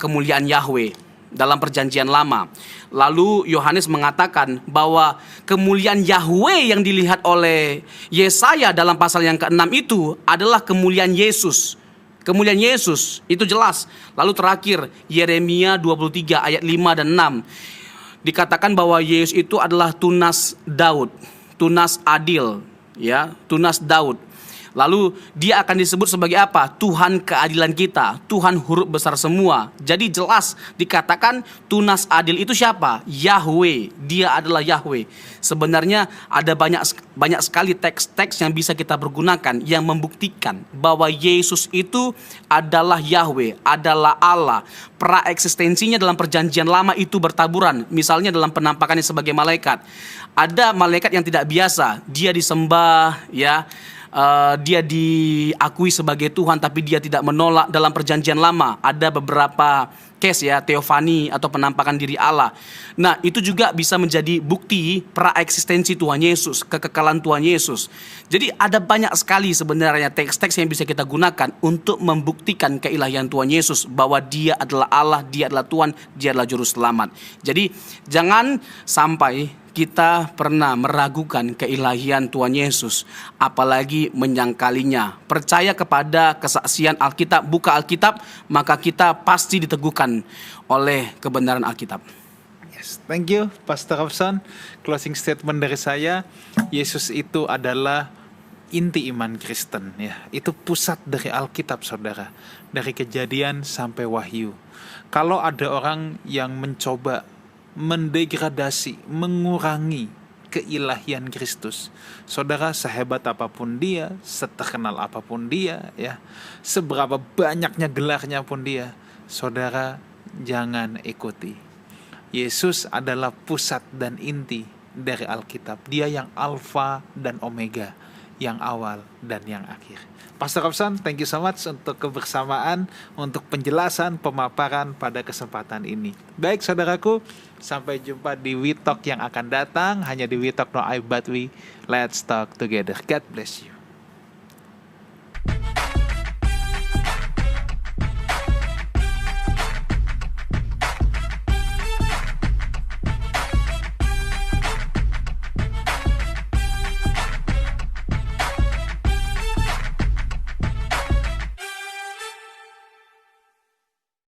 Speaker 2: kemuliaan Yahweh dalam perjanjian lama. Lalu Yohanes mengatakan bahwa kemuliaan Yahweh yang dilihat oleh Yesaya dalam pasal yang ke-6 itu adalah kemuliaan Yesus. Kemuliaan Yesus itu jelas. Lalu terakhir Yeremia 23 ayat 5 dan 6 dikatakan bahwa Yesus itu adalah tunas Daud, tunas adil, ya, tunas Daud. Lalu dia akan disebut sebagai apa? Tuhan keadilan kita, Tuhan huruf besar semua. Jadi jelas dikatakan tunas adil itu siapa? Yahweh, dia adalah Yahweh. Sebenarnya ada banyak sekali teks-teks yang bisa kita pergunakan yang membuktikan bahwa Yesus itu adalah Yahweh, adalah Allah. Praeksistensinya dalam perjanjian lama itu bertaburan. Misalnya dalam penampakannya sebagai malaikat. Ada malaikat yang tidak biasa, dia disembah, ya. Dia diakui sebagai Tuhan, tapi dia tidak menolak. Dalam perjanjian lama ada beberapa case, ya, teofani atau penampakan diri Allah. Nah, itu juga bisa menjadi bukti praeksistensi Tuhan Yesus, kekekalan Tuhan Yesus. Jadi ada banyak sekali sebenarnya teks-teks yang bisa kita gunakan untuk membuktikan keilahian Tuhan Yesus, bahwa dia adalah Allah, dia adalah Tuhan, dia adalah juru selamat. Jadi jangan sampai kita pernah meragukan keilahian Tuhan Yesus, apalagi menyangkalinya. Percaya kepada kesaksian Alkitab, buka Alkitab, maka kita pasti diteguhkan oleh kebenaran Alkitab.
Speaker 1: Yes, thank you Pastor Robson. Closing statement dari saya, Yesus itu adalah inti iman Kristen, ya. Itu pusat dari Alkitab, saudara. Dari Kejadian sampai Wahyu. Kalau ada orang yang mencoba mendegradasi, mengurangi keilahian Kristus, saudara, sehebat apapun dia, seterkenal apapun dia, ya, seberapa banyaknya gelarnya pun dia, saudara, jangan ikuti. Yesus adalah pusat dan inti dari Alkitab. Dia yang Alfa dan Omega, yang awal dan yang akhir. Pastor Robson, thank you so much untuk kebersamaan, untuk penjelasan, pemaparan pada kesempatan ini. Baik saudaraku, sampai jumpa di We Talk yang akan datang. Hanya di We Talk No I But We. Let's talk together. God bless you.